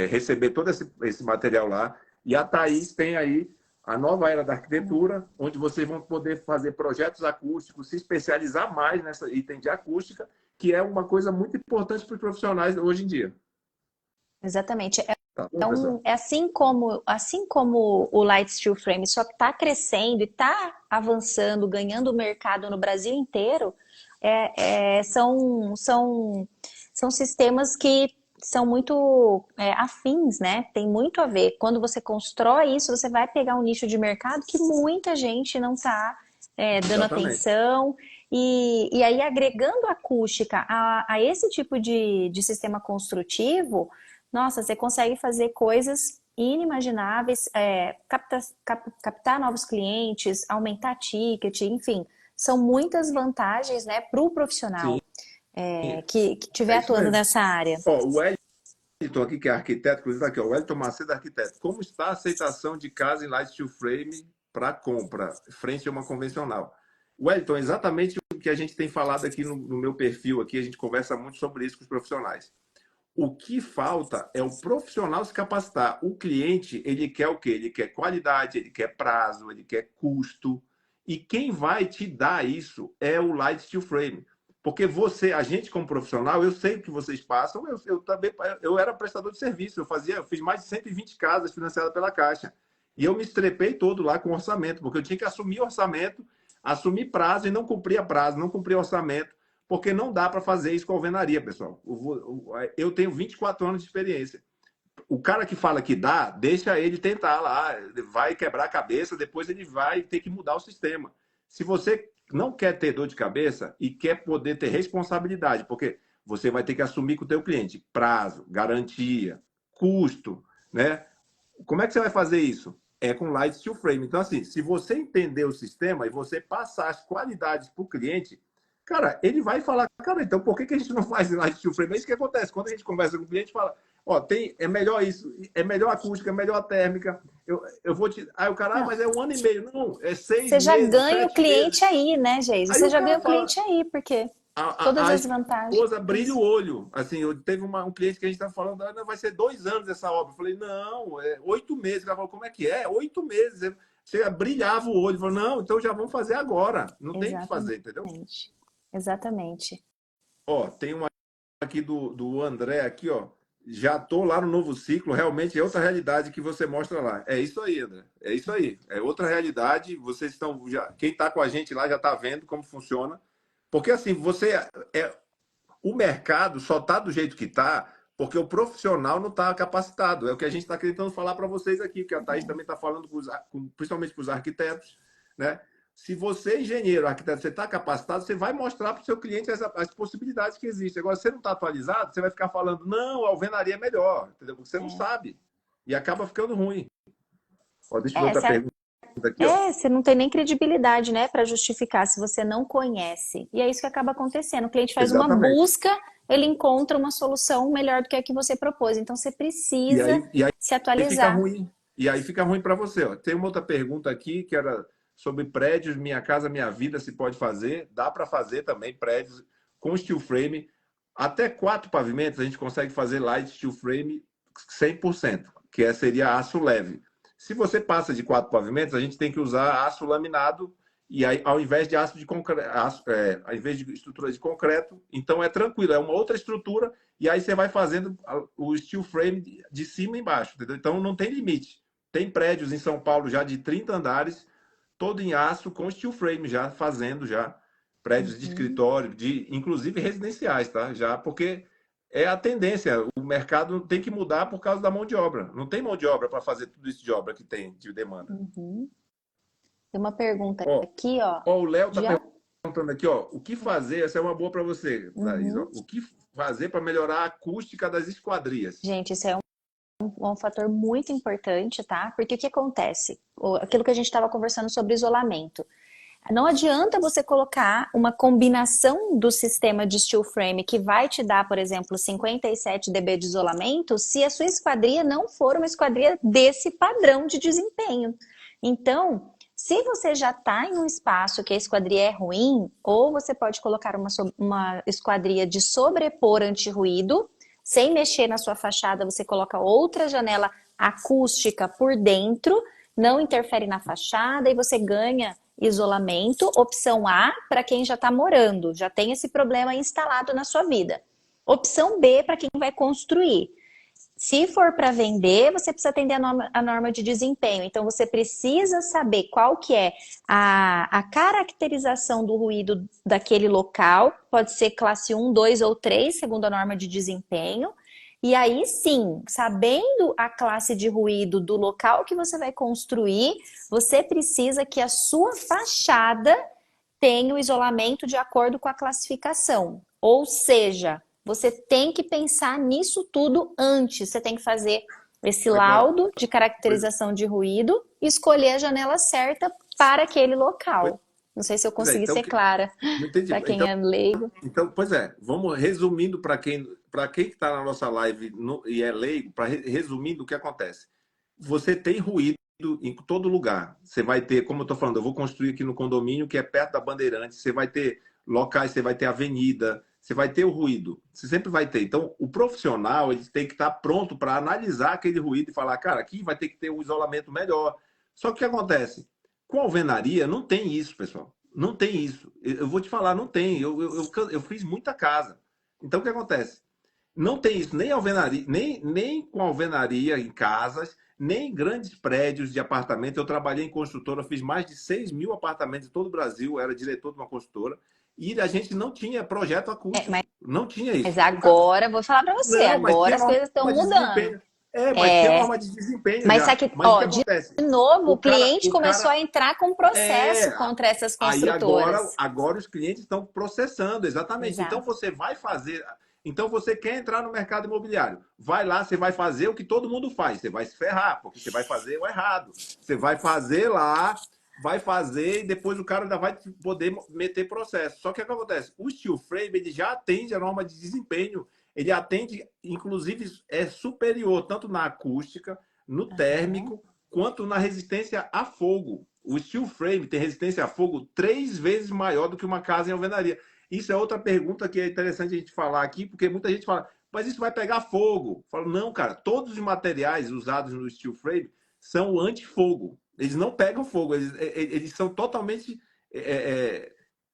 receber todo esse material lá. E a Thaís tem aí a nova era da arquitetura, onde vocês vão poder fazer projetos acústicos, se especializar mais nessa item de acústica, que é uma coisa muito importante para os profissionais hoje em dia. Exatamente. Tá bom, pessoal? É assim como o Light Steel Frame só está crescendo e está avançando, ganhando mercado no Brasil inteiro, são sistemas que são muito afins, né? Tem muito a ver. Quando você constrói isso, você vai pegar um nicho de mercado que muita gente não está dando Exatamente. atenção. E aí, agregando acústica a esse tipo de sistema construtivo, nossa, você consegue fazer coisas inimagináveis, captar novos clientes, aumentar ticket, enfim, são muitas vantagens, né, para o Sim, profissional que estiver é isso atuando mesmo. nessa área. Ó, o Wellington aqui, que é arquiteto, inclusive aqui, ó, o Wellington Macedo, arquiteto. Como está a aceitação de casa em Light Steel Frame para compra, frente a uma convencional? Wellington, exatamente o que a gente tem falado aqui no meu perfil, aqui a gente conversa muito sobre isso com os profissionais. O que falta é o profissional se capacitar. O cliente, ele quer o quê? Ele quer qualidade, ele quer prazo, ele quer custo. E quem vai te dar isso é o Light Steel Frame. Porque você, a gente como profissional, eu sei o que vocês passam, eu também, eu era prestador de serviço, eu fiz mais de 120 casas financiadas pela Caixa. E eu me estrepei todo lá com orçamento, porque eu tinha que assumir orçamento, assumir prazo e não cumpria prazo, não cumpria orçamento, porque não dá para fazer isso com a alvenaria, pessoal. Eu tenho 24 anos de experiência. O cara que fala que dá, deixa ele tentar lá, vai quebrar a cabeça, depois ele vai ter que mudar o sistema. Se você não quer ter dor de cabeça e quer poder ter responsabilidade, porque você vai ter que assumir com o teu cliente prazo, garantia, custo, né? Como é que você vai fazer isso? É com Light Steel Frame. Então, assim, se você entender o sistema e você passar as qualidades para o cliente, cara, ele vai falar, cara, então por que a gente não faz Light Steel Frame? É isso que acontece. Quando a gente conversa com o cliente, fala, ó, é melhor isso, é melhor acústica, é melhor térmica. Eu vou te. Aí o cara, Não, mas é 1 ano e meio. Não, é 6 você já meses, ganha o 7 meses. cliente aí, né, Geise? Aí Você o já ganha cara o fala, cliente aí, porque todas a as esposa brilha o vantagens. olho. Assim, teve um cliente que a gente está falando, não, vai ser 2 anos essa obra. Eu falei, não, é 8 meses. Ela falou, como é que é? 8 meses. Você brilhava o olho. Falou, não, então já vamos fazer agora. Não tem o que fazer, entendeu? Exatamente. Exatamente. Ó, tem uma aqui do André aqui, ó. Já tô lá no novo ciclo, realmente é outra realidade que você mostra lá. É isso aí, André. É isso aí. É outra realidade. Vocês estão já, quem está com a gente lá já está vendo como funciona. Porque assim, o mercado só está do jeito que está porque o profissional não está capacitado. É o que a gente está tentando falar para vocês aqui, que a Thaís também está falando, principalmente para os arquitetos. Né? Se você é engenheiro, arquiteto, você está capacitado, você vai mostrar para o seu cliente as possibilidades que existem. Agora, se você não está atualizado, você vai ficar falando, não, a alvenaria é melhor, entendeu? Porque você não É. sabe. E acaba ficando ruim. Ó, deixa eu ver É, outra você pergunta aqui. Ó. você não tem nem credibilidade, né, para justificar se você não conhece. E é isso que acaba acontecendo. O cliente faz uma Exatamente. busca, ele encontra uma solução melhor do que a que você propôs. Então você E precisa aí, e aí se aí fica atualizar. ruim. E aí fica ruim para você. Ó. Tem uma outra pergunta aqui que era sobre prédios, Minha Casa Minha Vida, se pode fazer. Dá para fazer também prédios com steel frame. Até 4 pavimentos a gente consegue fazer light steel frame 100%, seria aço leve. Se você passa de 4 pavimentos, a gente tem que usar aço laminado e aí, ao invés de aço de concreto, ao invés de estrutura de concreto, então é tranquilo, é uma outra estrutura, e aí você vai fazendo o steel frame de cima e embaixo, entendeu? Então não tem limite. Tem prédios em São Paulo já de 30 andares, todo em aço, com steel frame já, fazendo já prédios de Uhum. escritório, inclusive residenciais, tá? Já, porque é a tendência, o mercado tem que mudar por causa da mão de obra. Não tem mão de obra para fazer tudo isso de obra que tem de demanda. Uhum. Tem uma pergunta Ó, aqui, ó. ó, o Léo está Já. perguntando aqui, ó, o que fazer? Essa é uma boa para você, Thaís. Ó, Uhum. o que fazer para melhorar a acústica das esquadrias? Gente, isso é um fator muito importante, tá? Porque o que acontece? Aquilo que a gente estava conversando sobre isolamento. Não adianta você colocar uma combinação do sistema de steel frame que vai te dar, por exemplo, 57 dB de isolamento, se a sua esquadria não for uma esquadria desse padrão de desempenho. Então, se você já está em um espaço que a esquadria é ruim, ou você pode colocar uma esquadria de sobrepor anti-ruído, sem mexer na sua fachada, você coloca outra janela acústica por dentro, não interfere na fachada e você ganha isolamento. Opção A, para quem já está morando, já tem esse problema instalado na sua vida. Opção B, para quem vai construir. Se for para vender, você precisa atender a norma de desempenho. Então, você precisa saber qual que é a caracterização do ruído daquele local. Pode ser classe 1, 2 ou 3, segundo a norma de desempenho. E aí sim, sabendo a classe de ruído do local que você vai construir, você precisa que a sua fachada tenha o isolamento de acordo com a classificação. Ou seja, você tem que pensar nisso tudo antes. Você tem que fazer esse Agora, laudo de pois, caracterização de ruído e escolher a janela certa para aquele pois local. Não sei se eu é, consegui então, ser clara não entendi. para quem é leigo. Então, pois é, vamos resumindo para quem está na nossa live e é leigo, para resumindo o que acontece. Você tem ruído em todo lugar. Você vai ter, como eu estou falando, eu vou construir aqui no condomínio que é perto da Bandeirantes, você vai ter locais, você vai ter avenida, você vai ter o ruído. Você sempre vai ter. Então, o profissional ele tem que estar pronto para analisar aquele ruído e falar, cara, aqui vai ter que ter um isolamento melhor. Só que o que acontece? Com alvenaria não tem isso, pessoal. Não tem isso. Eu vou te falar, não tem. Eu fiz muita casa. Então, o que acontece? Não tem isso, nem alvenaria, nem com alvenaria em casas, nem em grandes prédios de apartamento. Eu trabalhei em construtora, fiz mais de 6 mil apartamentos em todo o Brasil, era diretor de uma construtora, e a gente não tinha projeto Mas, acústico. Não tinha isso. mas agora, vou falar para você, Não, mas agora tinha as coisas estão norma de mudando. desempenho. É, mas tinha É, norma de desempenho mas só já. que, Mas o que ó, de acontece? novo, o O cara, cliente o começou cara a entrar com é, processo contra essas aí agora, construtoras. agora os clientes estão processando, exatamente. Então Exato. você vai fazer. Então você quer entrar no mercado imobiliário. Vai lá, você vai fazer o que todo mundo faz. Você vai se ferrar, porque você vai fazer o errado. Você vai fazer lá, vai fazer e depois o cara ainda vai poder meter processo. Só que o que acontece? O steel frame ele já atende a norma de desempenho. Ele atende, inclusive, é superior tanto na acústica, no Aham. térmico, quanto na resistência a fogo. O steel frame tem resistência a fogo 3 vezes maior do que uma casa em alvenaria. Isso é outra pergunta que é interessante a gente falar aqui, porque muita gente fala, mas isso vai pegar fogo. Eu falo, não, cara, todos os materiais usados no steel frame são anti-fogo. Eles não pegam fogo, eles são totalmente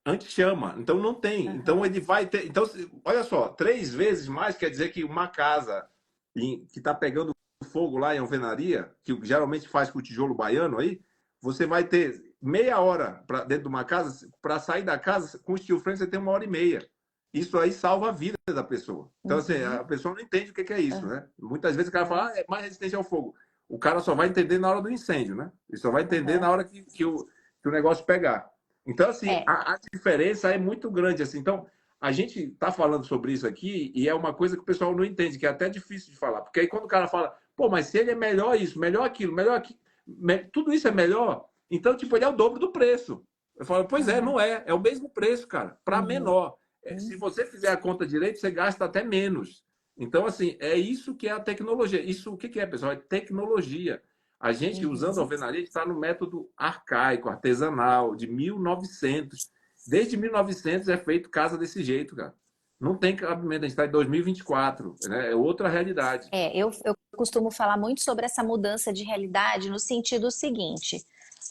anti-chama. Então não tem. Então Aham. ele vai ter. Então, olha só, 3 vezes mais quer dizer que uma casa que está pegando fogo lá em alvenaria, que geralmente faz com o tijolo baiano aí, você vai ter meia hora dentro de uma casa, para sair da casa, com o steel frame você tem 1 hora e meia. Isso aí salva a vida da pessoa. Então, assim, a Uhum. pessoa não entende o que é isso, Aham. né? Muitas vezes o cara fala, é mais resistente ao fogo. O cara só vai entender na hora do incêndio, né? Ele só vai entender Aham. na hora que o negócio pegar. Então, assim, É. a diferença é muito grande. Assim. Então, a gente está falando sobre isso aqui e é uma coisa que o pessoal não entende, que é até difícil de falar. Porque aí quando o cara fala, pô, mas se ele é melhor isso, melhor aquilo, melhor aquilo, tudo isso é melhor, então, tipo, ele é o dobro do preço. Eu falo, pois é, Aham. não é. É o mesmo preço, cara, para Uhum. menor. Se você fizer a conta direito, você gasta até menos. Então, assim, é isso que é a tecnologia. Isso, o que é, pessoal? É tecnologia. A gente, usando a Uhum. alvenaria, está no método arcaico, artesanal, de 1900. Desde 1900 é feito casa desse jeito, cara. Não tem cabimento, a gente está em 2024, né? É outra realidade. Eu costumo falar muito sobre essa mudança de realidade no sentido seguinte.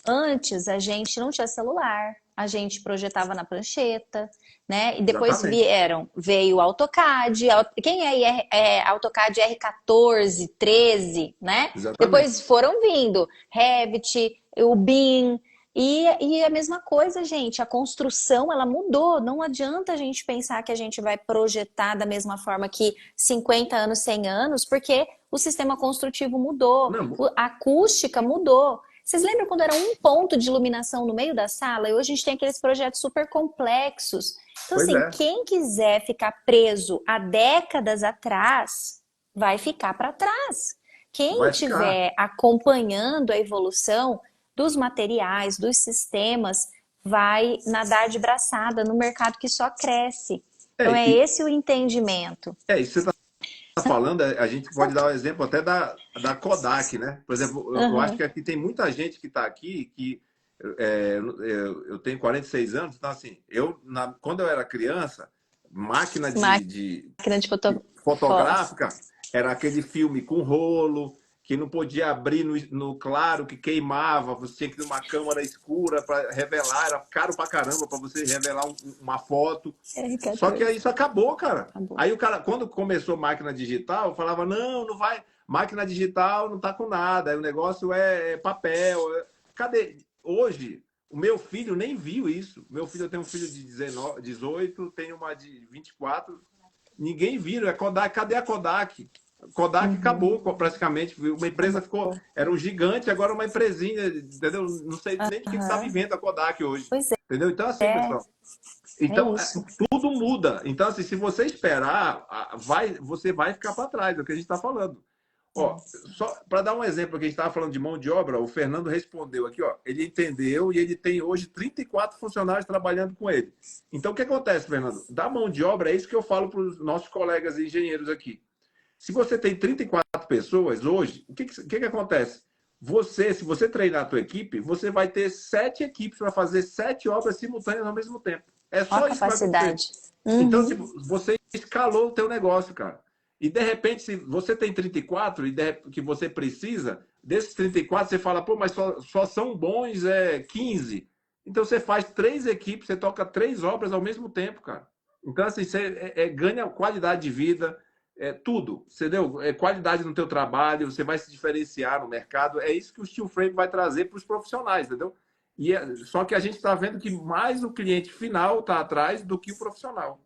Antes a gente não tinha celular, a gente projetava na prancheta, né? E depois Exatamente. veio o AutoCAD. Quem aí é AutoCAD R14, 13, né? Exatamente. Depois foram vindo Revit, o BIM. E a mesma coisa, gente, a construção ela mudou. Não adianta a gente pensar que a gente vai projetar da mesma forma que 50 anos, 100 anos, porque o sistema construtivo mudou, Não, a acústica mudou. Vocês lembram quando era um ponto de iluminação no meio da sala? E hoje a gente tem aqueles projetos super complexos. Então, pois assim, é, quem quiser ficar preso há décadas atrás, vai ficar para trás. Quem vai ficar. estiver acompanhando a evolução dos materiais, dos sistemas, vai nadar de braçada no mercado que só cresce. É, Então, é e, esse o entendimento. isso que você está falando, a gente pode dar o exemplo até da Kodak, né? Por exemplo, eu acho Uhum. que aqui tem muita gente que está aqui que eu tenho 46 anos, então assim, quando eu era criança, máquina Máquina de fotográfica era aquele filme com rolo, que não podia abrir no claro, que queimava, você tinha que ir numa câmara escura para revelar, era caro pra caramba para você revelar uma foto. Só que aí R14. isso acabou, cara. Acabou. Aí o cara, quando começou máquina digital, falava: não, não vai, máquina digital não tá com nada, aí o negócio é papel. Cadê? Hoje, o meu filho nem viu isso. Meu filho, eu tenho um filho de 19, 18, tenho uma de 24. Ninguém viu. É Kodak. Cadê a Kodak? Kodak Uhum. acabou praticamente. Uma empresa ficou. Acabou. Era um gigante, agora uma empresinha, entendeu? Não sei nem de que está Uhum. vivendo a Kodak hoje. Pois Entendeu? Então, assim, é, pessoal. é Então, isso. tudo muda. Então, assim, se você esperar, você vai ficar para trás, é o que a gente está falando. Ó, É. só para dar um exemplo, que a gente estava falando de mão de obra, o Fernando respondeu aqui, ó, ele entendeu e ele tem hoje 34 funcionários trabalhando com ele. Então, o que acontece, Fernando? Da mão de obra, é isso que eu falo para os nossos colegas engenheiros aqui. Se você tem 34 pessoas hoje, o que acontece? Se você treinar a tua equipe, você vai ter 7 equipes para fazer 7 obras simultâneas ao mesmo tempo. É Ó a só isso que vai acontecer. capacidade. Então, Uhum. tipo, você escalou o teu negócio, cara. E de repente, se você tem 34 que você precisa, desses 34 você fala, pô, mas só são bons 15. Então você faz 3 equipes, você toca 3 obras ao mesmo tempo, cara. Então, assim, você ganha qualidade de vida, tudo, entendeu? Qualidade no teu trabalho, você vai se diferenciar no mercado. É isso que o Steel Frame vai trazer para os profissionais, entendeu? Só que a gente está vendo que mais o cliente final está atrás do que o profissional.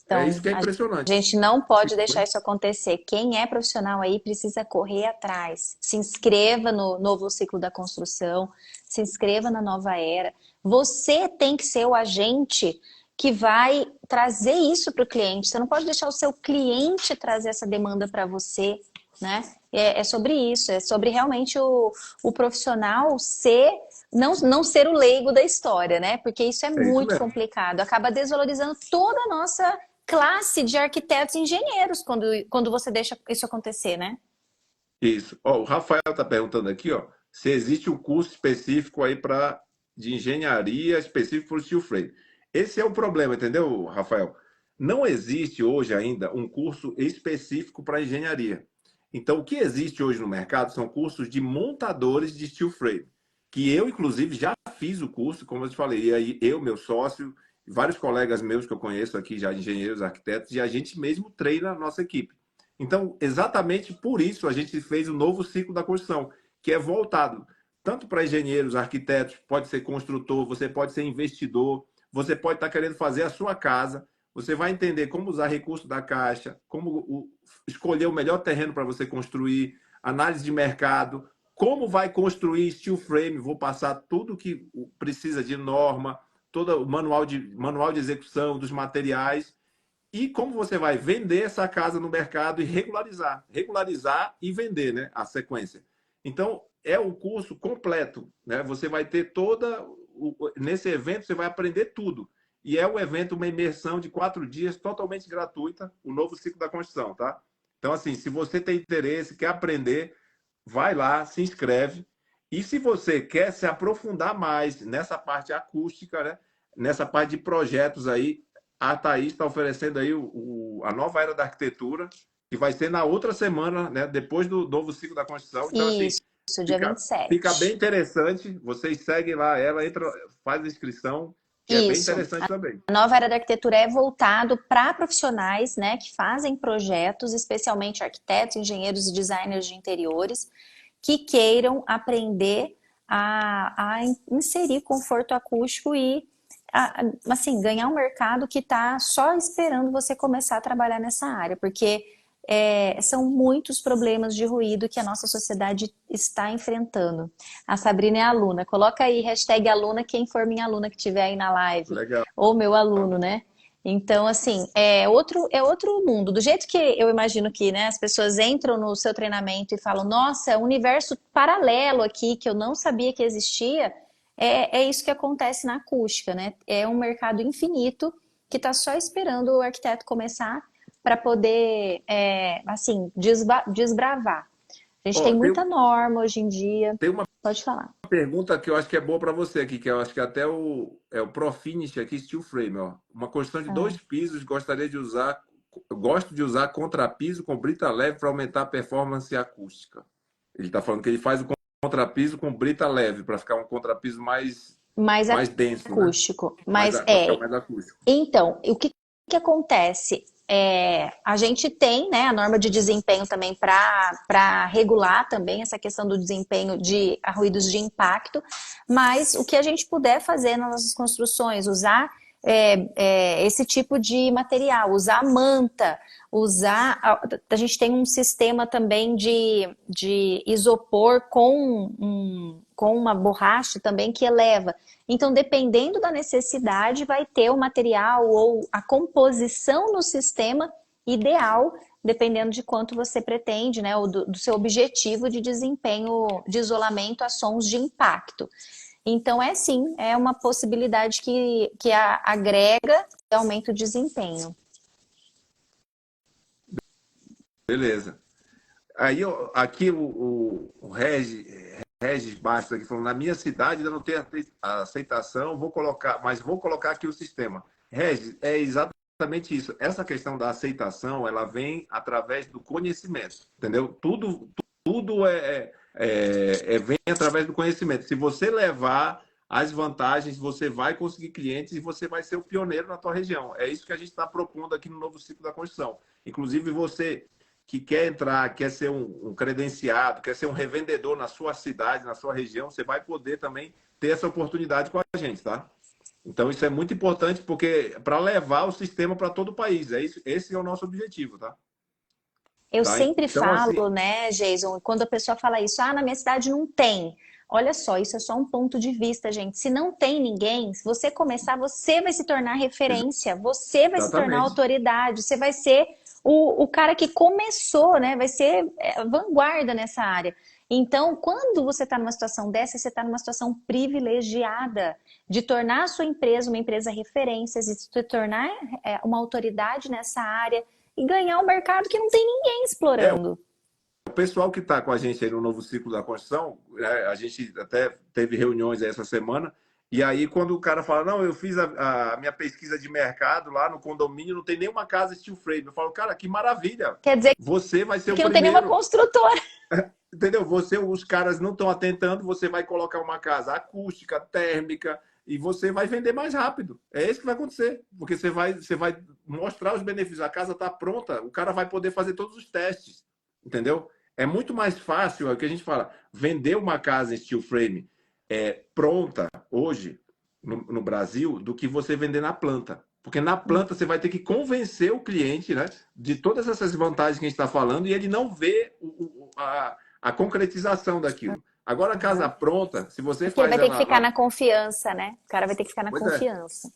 É isso Então, que é a impressionante. gente não pode deixar isso acontecer. Quem é profissional aí precisa correr atrás. Se inscreva no novo ciclo da construção, se inscreva na nova era. Você tem que ser o agente que vai trazer isso para o cliente. Você não pode deixar o seu cliente trazer essa demanda para você, né? É sobre isso, é sobre realmente o profissional ser não ser o leigo da história, né? Porque isso é É isso muito mesmo. complicado. Acaba desvalorizando toda a nossa classe de arquitetos e engenheiros quando você deixa isso acontecer, né? Isso. Ó, o Rafael está perguntando aqui, ó, se existe um curso específico aí de engenharia específico para o steel frame. Esse é o problema, entendeu, Rafael? Não existe hoje ainda um curso específico para engenharia. Então, o que existe hoje no mercado são cursos de montadores de steel frame, que eu, inclusive, já fiz o curso, como eu te falei, e aí eu, meu sócio, vários colegas meus que eu conheço aqui já, engenheiros, arquitetos, e a gente mesmo treina a nossa equipe. Então, exatamente por isso a gente fez o novo ciclo da construção, que é voltado tanto para engenheiros, arquitetos, pode ser construtor, você pode ser investidor, você pode estar querendo fazer a sua casa, você vai entender como usar recursos da Caixa, escolher o melhor terreno para você construir, análise de mercado, como vai construir steel frame, vou passar tudo que precisa de norma, todo o manual de execução dos materiais, e como você vai vender essa casa no mercado e regularizar. Regularizar e vender, né? A sequência. Então, é o curso completo. Né? Você vai ter nesse evento, você vai aprender tudo. E é um evento, uma imersão de 4 dias, totalmente gratuita, o novo ciclo da construção, tá? Então, assim, se você tem interesse, quer aprender, vai lá, se inscreve. E se você quer se aprofundar mais nessa parte acústica, né? Nessa parte de projetos aí, a Thaís está oferecendo aí a nova era da arquitetura, que vai ser na outra semana, né, depois do novo ciclo da construção. Então, assim, Isso. Isso, dia Fica, fica bem 27. interessante. Vocês seguem lá, ela entra, faz a inscrição, que é bem Isso. interessante também. A nova era da arquitetura é voltado para profissionais, né, que fazem projetos, especialmente arquitetos, engenheiros e designers de interiores, que queiram aprender a inserir conforto acústico e assim, ganhar um mercado que está só esperando você começar a trabalhar nessa área, porque são muitos problemas de ruído que a nossa sociedade está enfrentando. A Sabrina é aluna. Coloca aí, hashtag aluna, quem for minha aluna que estiver aí na live. Legal. Ou meu aluno, né? Então, assim, é outro mundo. Do jeito que eu imagino que, né, as pessoas entram no seu treinamento e falam, nossa, é um universo paralelo aqui que eu não sabia que existia, é isso que acontece na acústica, né? É um mercado infinito que está só esperando o arquiteto começar para poder, assim, desbravar. A gente tem Ó, muita norma hoje em dia. tem uma Pode falar. pergunta que eu acho que é boa para você aqui, que eu acho que até o Profinish aqui, Steel Frame, ó. Uma construção de Ah. 2 pisos, eu gosto de usar contrapiso com brita leve para aumentar a performance acústica. Ele está falando que ele faz o contrapiso com brita leve, para ficar um contrapiso Mais mais denso, né? acústico. Mais, Mas para ficar mais acústico. então, o que acontece? A gente tem, né, a norma de desempenho também para regular também essa questão do desempenho de ruídos de impacto, mas o que a gente puder fazer nas nossas construções, usar esse tipo de material, usar manta, a gente tem um sistema também de isopor com uma borracha também que eleva. Então, dependendo da necessidade, vai ter o material ou a composição no sistema ideal, dependendo de quanto você pretende, né, ou do seu objetivo de desempenho, de isolamento a sons de impacto. Então, sim, é uma possibilidade que agrega e aumenta o desempenho. Beleza. Aí, aqui o Regis Bastos aqui falando, na minha cidade ainda não tem a aceitação, mas vou colocar aqui o sistema. Regis, é exatamente isso. Essa questão da aceitação, ela vem através do conhecimento, entendeu? Tudo vem através do conhecimento. Se você levar as vantagens, você vai conseguir clientes e você vai ser o pioneiro na tua região. É isso que a gente está propondo aqui no novo ciclo da construção. Inclusive, você que quer entrar, quer ser um credenciado, quer ser um revendedor na sua cidade, na sua região, você vai poder também ter essa oportunidade com a gente, tá? Então, isso é muito importante porque para levar o sistema para todo o país. Esse é o nosso objetivo, tá? Eu Tá? sempre Então, assim, falo, né, Jason, quando a pessoa fala isso, na minha cidade não tem. Olha só, isso é só um ponto de vista, gente. Se não tem ninguém, se você começar, você vai se tornar referência, você vai se tornar exatamente. autoridade, você vai ser o cara que começou, né? Vai ser vanguarda nessa área. Então, quando você está numa situação dessa, você está numa situação privilegiada de tornar a sua empresa uma empresa referência, de se tornar uma autoridade nessa área e ganhar um mercado que não tem ninguém explorando. O pessoal que está com a gente aí no novo ciclo da construção, a gente até teve reuniões aí essa semana, e aí quando o cara fala, não, eu fiz a minha pesquisa de mercado lá no condomínio, não tem nenhuma casa steel frame. Eu falo, cara, que maravilha. Quer dizer Você vai ser o que não tem nenhuma primeiro. construtora. Entendeu? Os caras não estão atentando, você vai colocar uma casa acústica, térmica, e você vai vender mais rápido. É isso que vai acontecer, porque você vai mostrar os benefícios. A casa está pronta, o cara vai poder fazer todos os testes, entendeu? É muito mais fácil, é o que a gente fala, vender uma casa em steel frame pronta hoje no Brasil do que você vender na planta. Porque na planta você vai ter que convencer o cliente, né, de todas essas vantagens que a gente está falando e ele não vê a concretização daquilo. Agora, a casa pronta, se você Porque ele faz vai ter que ela ficar na confiança, né? O cara vai ter que ficar na Pois é, confiança.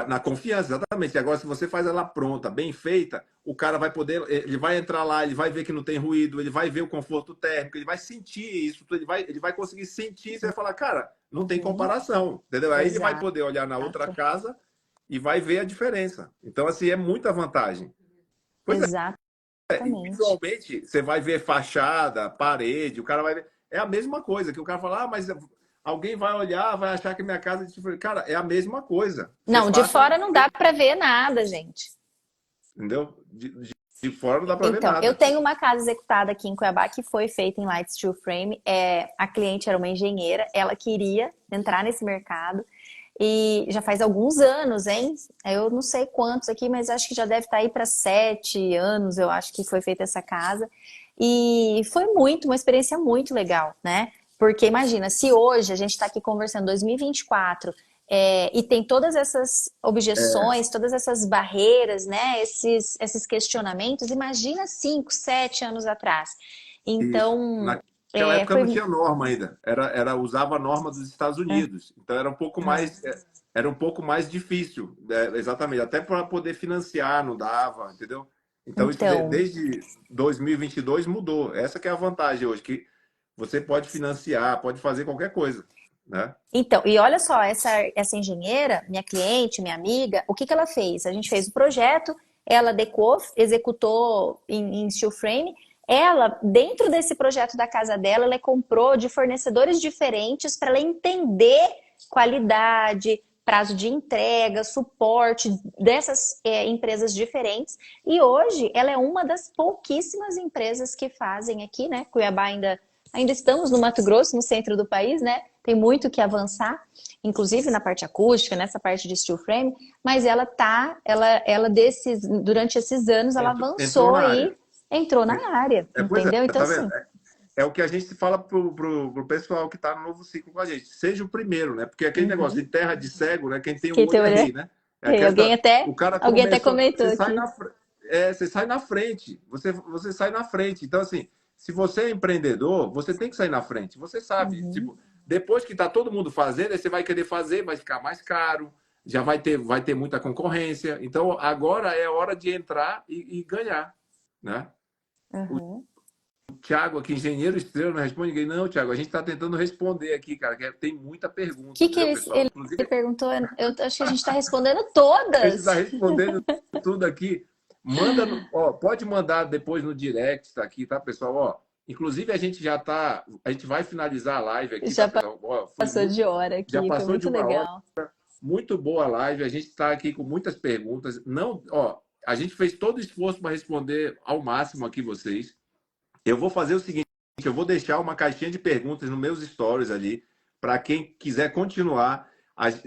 na confiança, exatamente. Agora, se você faz ela pronta, bem feita, o cara vai poder, ele vai entrar lá, ele vai ver que não tem ruído, ele vai ver o conforto térmico, ele vai sentir isso, ele vai conseguir sentir, você vai falar, cara, não tem comparação, entendeu? Aí ele vai Exato. poder olhar na outra casa e vai ver a diferença. Então, assim, é muita vantagem. Pois é, e Exatamente. visualmente, você vai ver fachada, parede, o cara vai ver. É a mesma coisa, que o cara fala, mas alguém vai olhar, vai achar que minha casa é diferente. Cara, é a mesma coisa. Você Não, de passa, fora não dá para ver nada, gente. entendeu? De fora não dá para ver Então, eu nada. tenho uma casa executada aqui em Cuiabá que foi feita em light steel frame. A cliente era uma engenheira, ela queria entrar nesse mercado e já faz alguns anos, hein? Eu não sei quantos aqui, mas acho que já deve estar aí para 7 anos, eu acho que foi feita essa casa. E foi uma experiência muito legal, né? Porque imagina, se hoje a gente está aqui conversando em 2024, e tem todas essas objeções, todas essas barreiras, né? Esses questionamentos, imagina 5, 7 anos atrás. Isso. Então, Naquela época foi. não tinha norma ainda. Usava a norma dos Estados Unidos. Então era um pouco mais difícil, né? Exatamente. Até para poder financiar não dava, entendeu? Então isso Então, desde 2022 mudou. Essa que é a vantagem hoje, que você pode financiar, pode fazer qualquer coisa, né? Então, e olha só, essa engenheira, minha cliente, minha amiga, o que que ela fez? A gente fez o projeto, ela adequou, executou em steel frame. Ela, dentro desse projeto da casa dela, ela comprou de fornecedores diferentes para ela entender qualidade, prazo de entrega, suporte dessas empresas diferentes. E hoje ela é uma das pouquíssimas empresas que fazem aqui, né? Cuiabá ainda estamos no Mato Grosso, no centro do país, né? Tem muito que avançar, inclusive na parte acústica, nessa parte de steel frame, mas durante esses anos, ela Entrou avançou na área. e entrou na área, Pois é, entendeu? Então, tá vendo? assim, É o que a gente fala pro pessoal que está no novo ciclo com a gente. Seja o primeiro, né? Porque aquele negócio de terra de cego, né? Quem tem um quem tem olho é orelha, rei, né? É aquela o cara alguém até começou, comentou você sai aqui. você sai na frente, você sai na frente. Então assim, se você é empreendedor, você tem que sair na frente. Você sabe, tipo, depois que tá todo mundo fazendo, aí você vai querer fazer, vai ficar mais caro, já vai ter muita concorrência. Então agora é hora de entrar e ganhar, né? Uhum. Tiago, aqui, engenheiro estrela, não responde ninguém. Não, Tiago, a gente está tentando responder aqui, cara, que tem muita O pergunta, que que entendeu, pessoal? ele Inclusive, perguntou? Eu acho que a gente está respondendo a gente está todas. respondendo tudo aqui. Ó, pode mandar depois no direct, tá aqui, tá, pessoal? Ó, inclusive, a gente vai finalizar a live aqui, tá, Já pessoal? Ó, passou de hora já aqui, foi passou de muito uma hora, legal. muito boa a live, a gente está aqui com muitas perguntas. Não, ó, a gente fez todo o esforço para responder ao máximo aqui vocês. Eu vou fazer o seguinte, eu vou deixar uma caixinha de perguntas nos meus stories ali, para quem quiser continuar.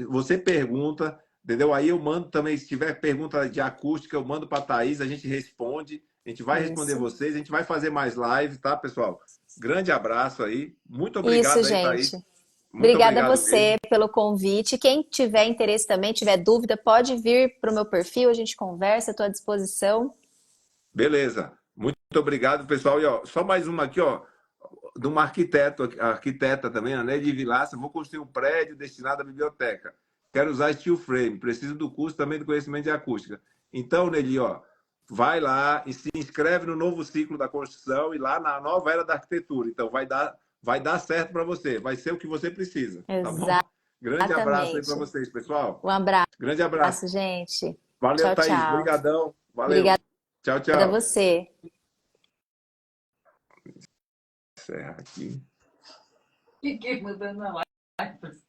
Você pergunta, entendeu? Aí eu mando também, se tiver pergunta de acústica, eu mando para a Thaís, a gente responde. A gente vai responder Isso. vocês, a gente vai fazer mais live, tá, pessoal? Grande abraço aí. Muito Isso, obrigado aí, gente. Thaís. Muito Obrigada a obrigado você mesmo. pelo convite. Quem tiver interesse também, tiver dúvida, pode vir para o meu perfil, a gente conversa, estou à disposição. Beleza. Muito obrigado, pessoal. E ó, só mais uma aqui, ó, de uma arquiteta também, a Neide Vilaça. Vou construir um prédio destinado à biblioteca. Quero usar steel frame. Preciso do curso também do conhecimento de acústica. Então, Nelly, ó, vai lá e se inscreve no novo ciclo da construção e lá na nova era da arquitetura. Então, vai dar certo para você. Vai ser o que você precisa, tá bom? Grande abraço aí para Exatamente. vocês, pessoal. Um abraço, Grande abraço. gente. Valeu, Tchau, Thaís. tchau. Obrigadão. Obrigada Valeu. Tchau, a tchau. você. Encerra aqui. Fiquei mandando a live.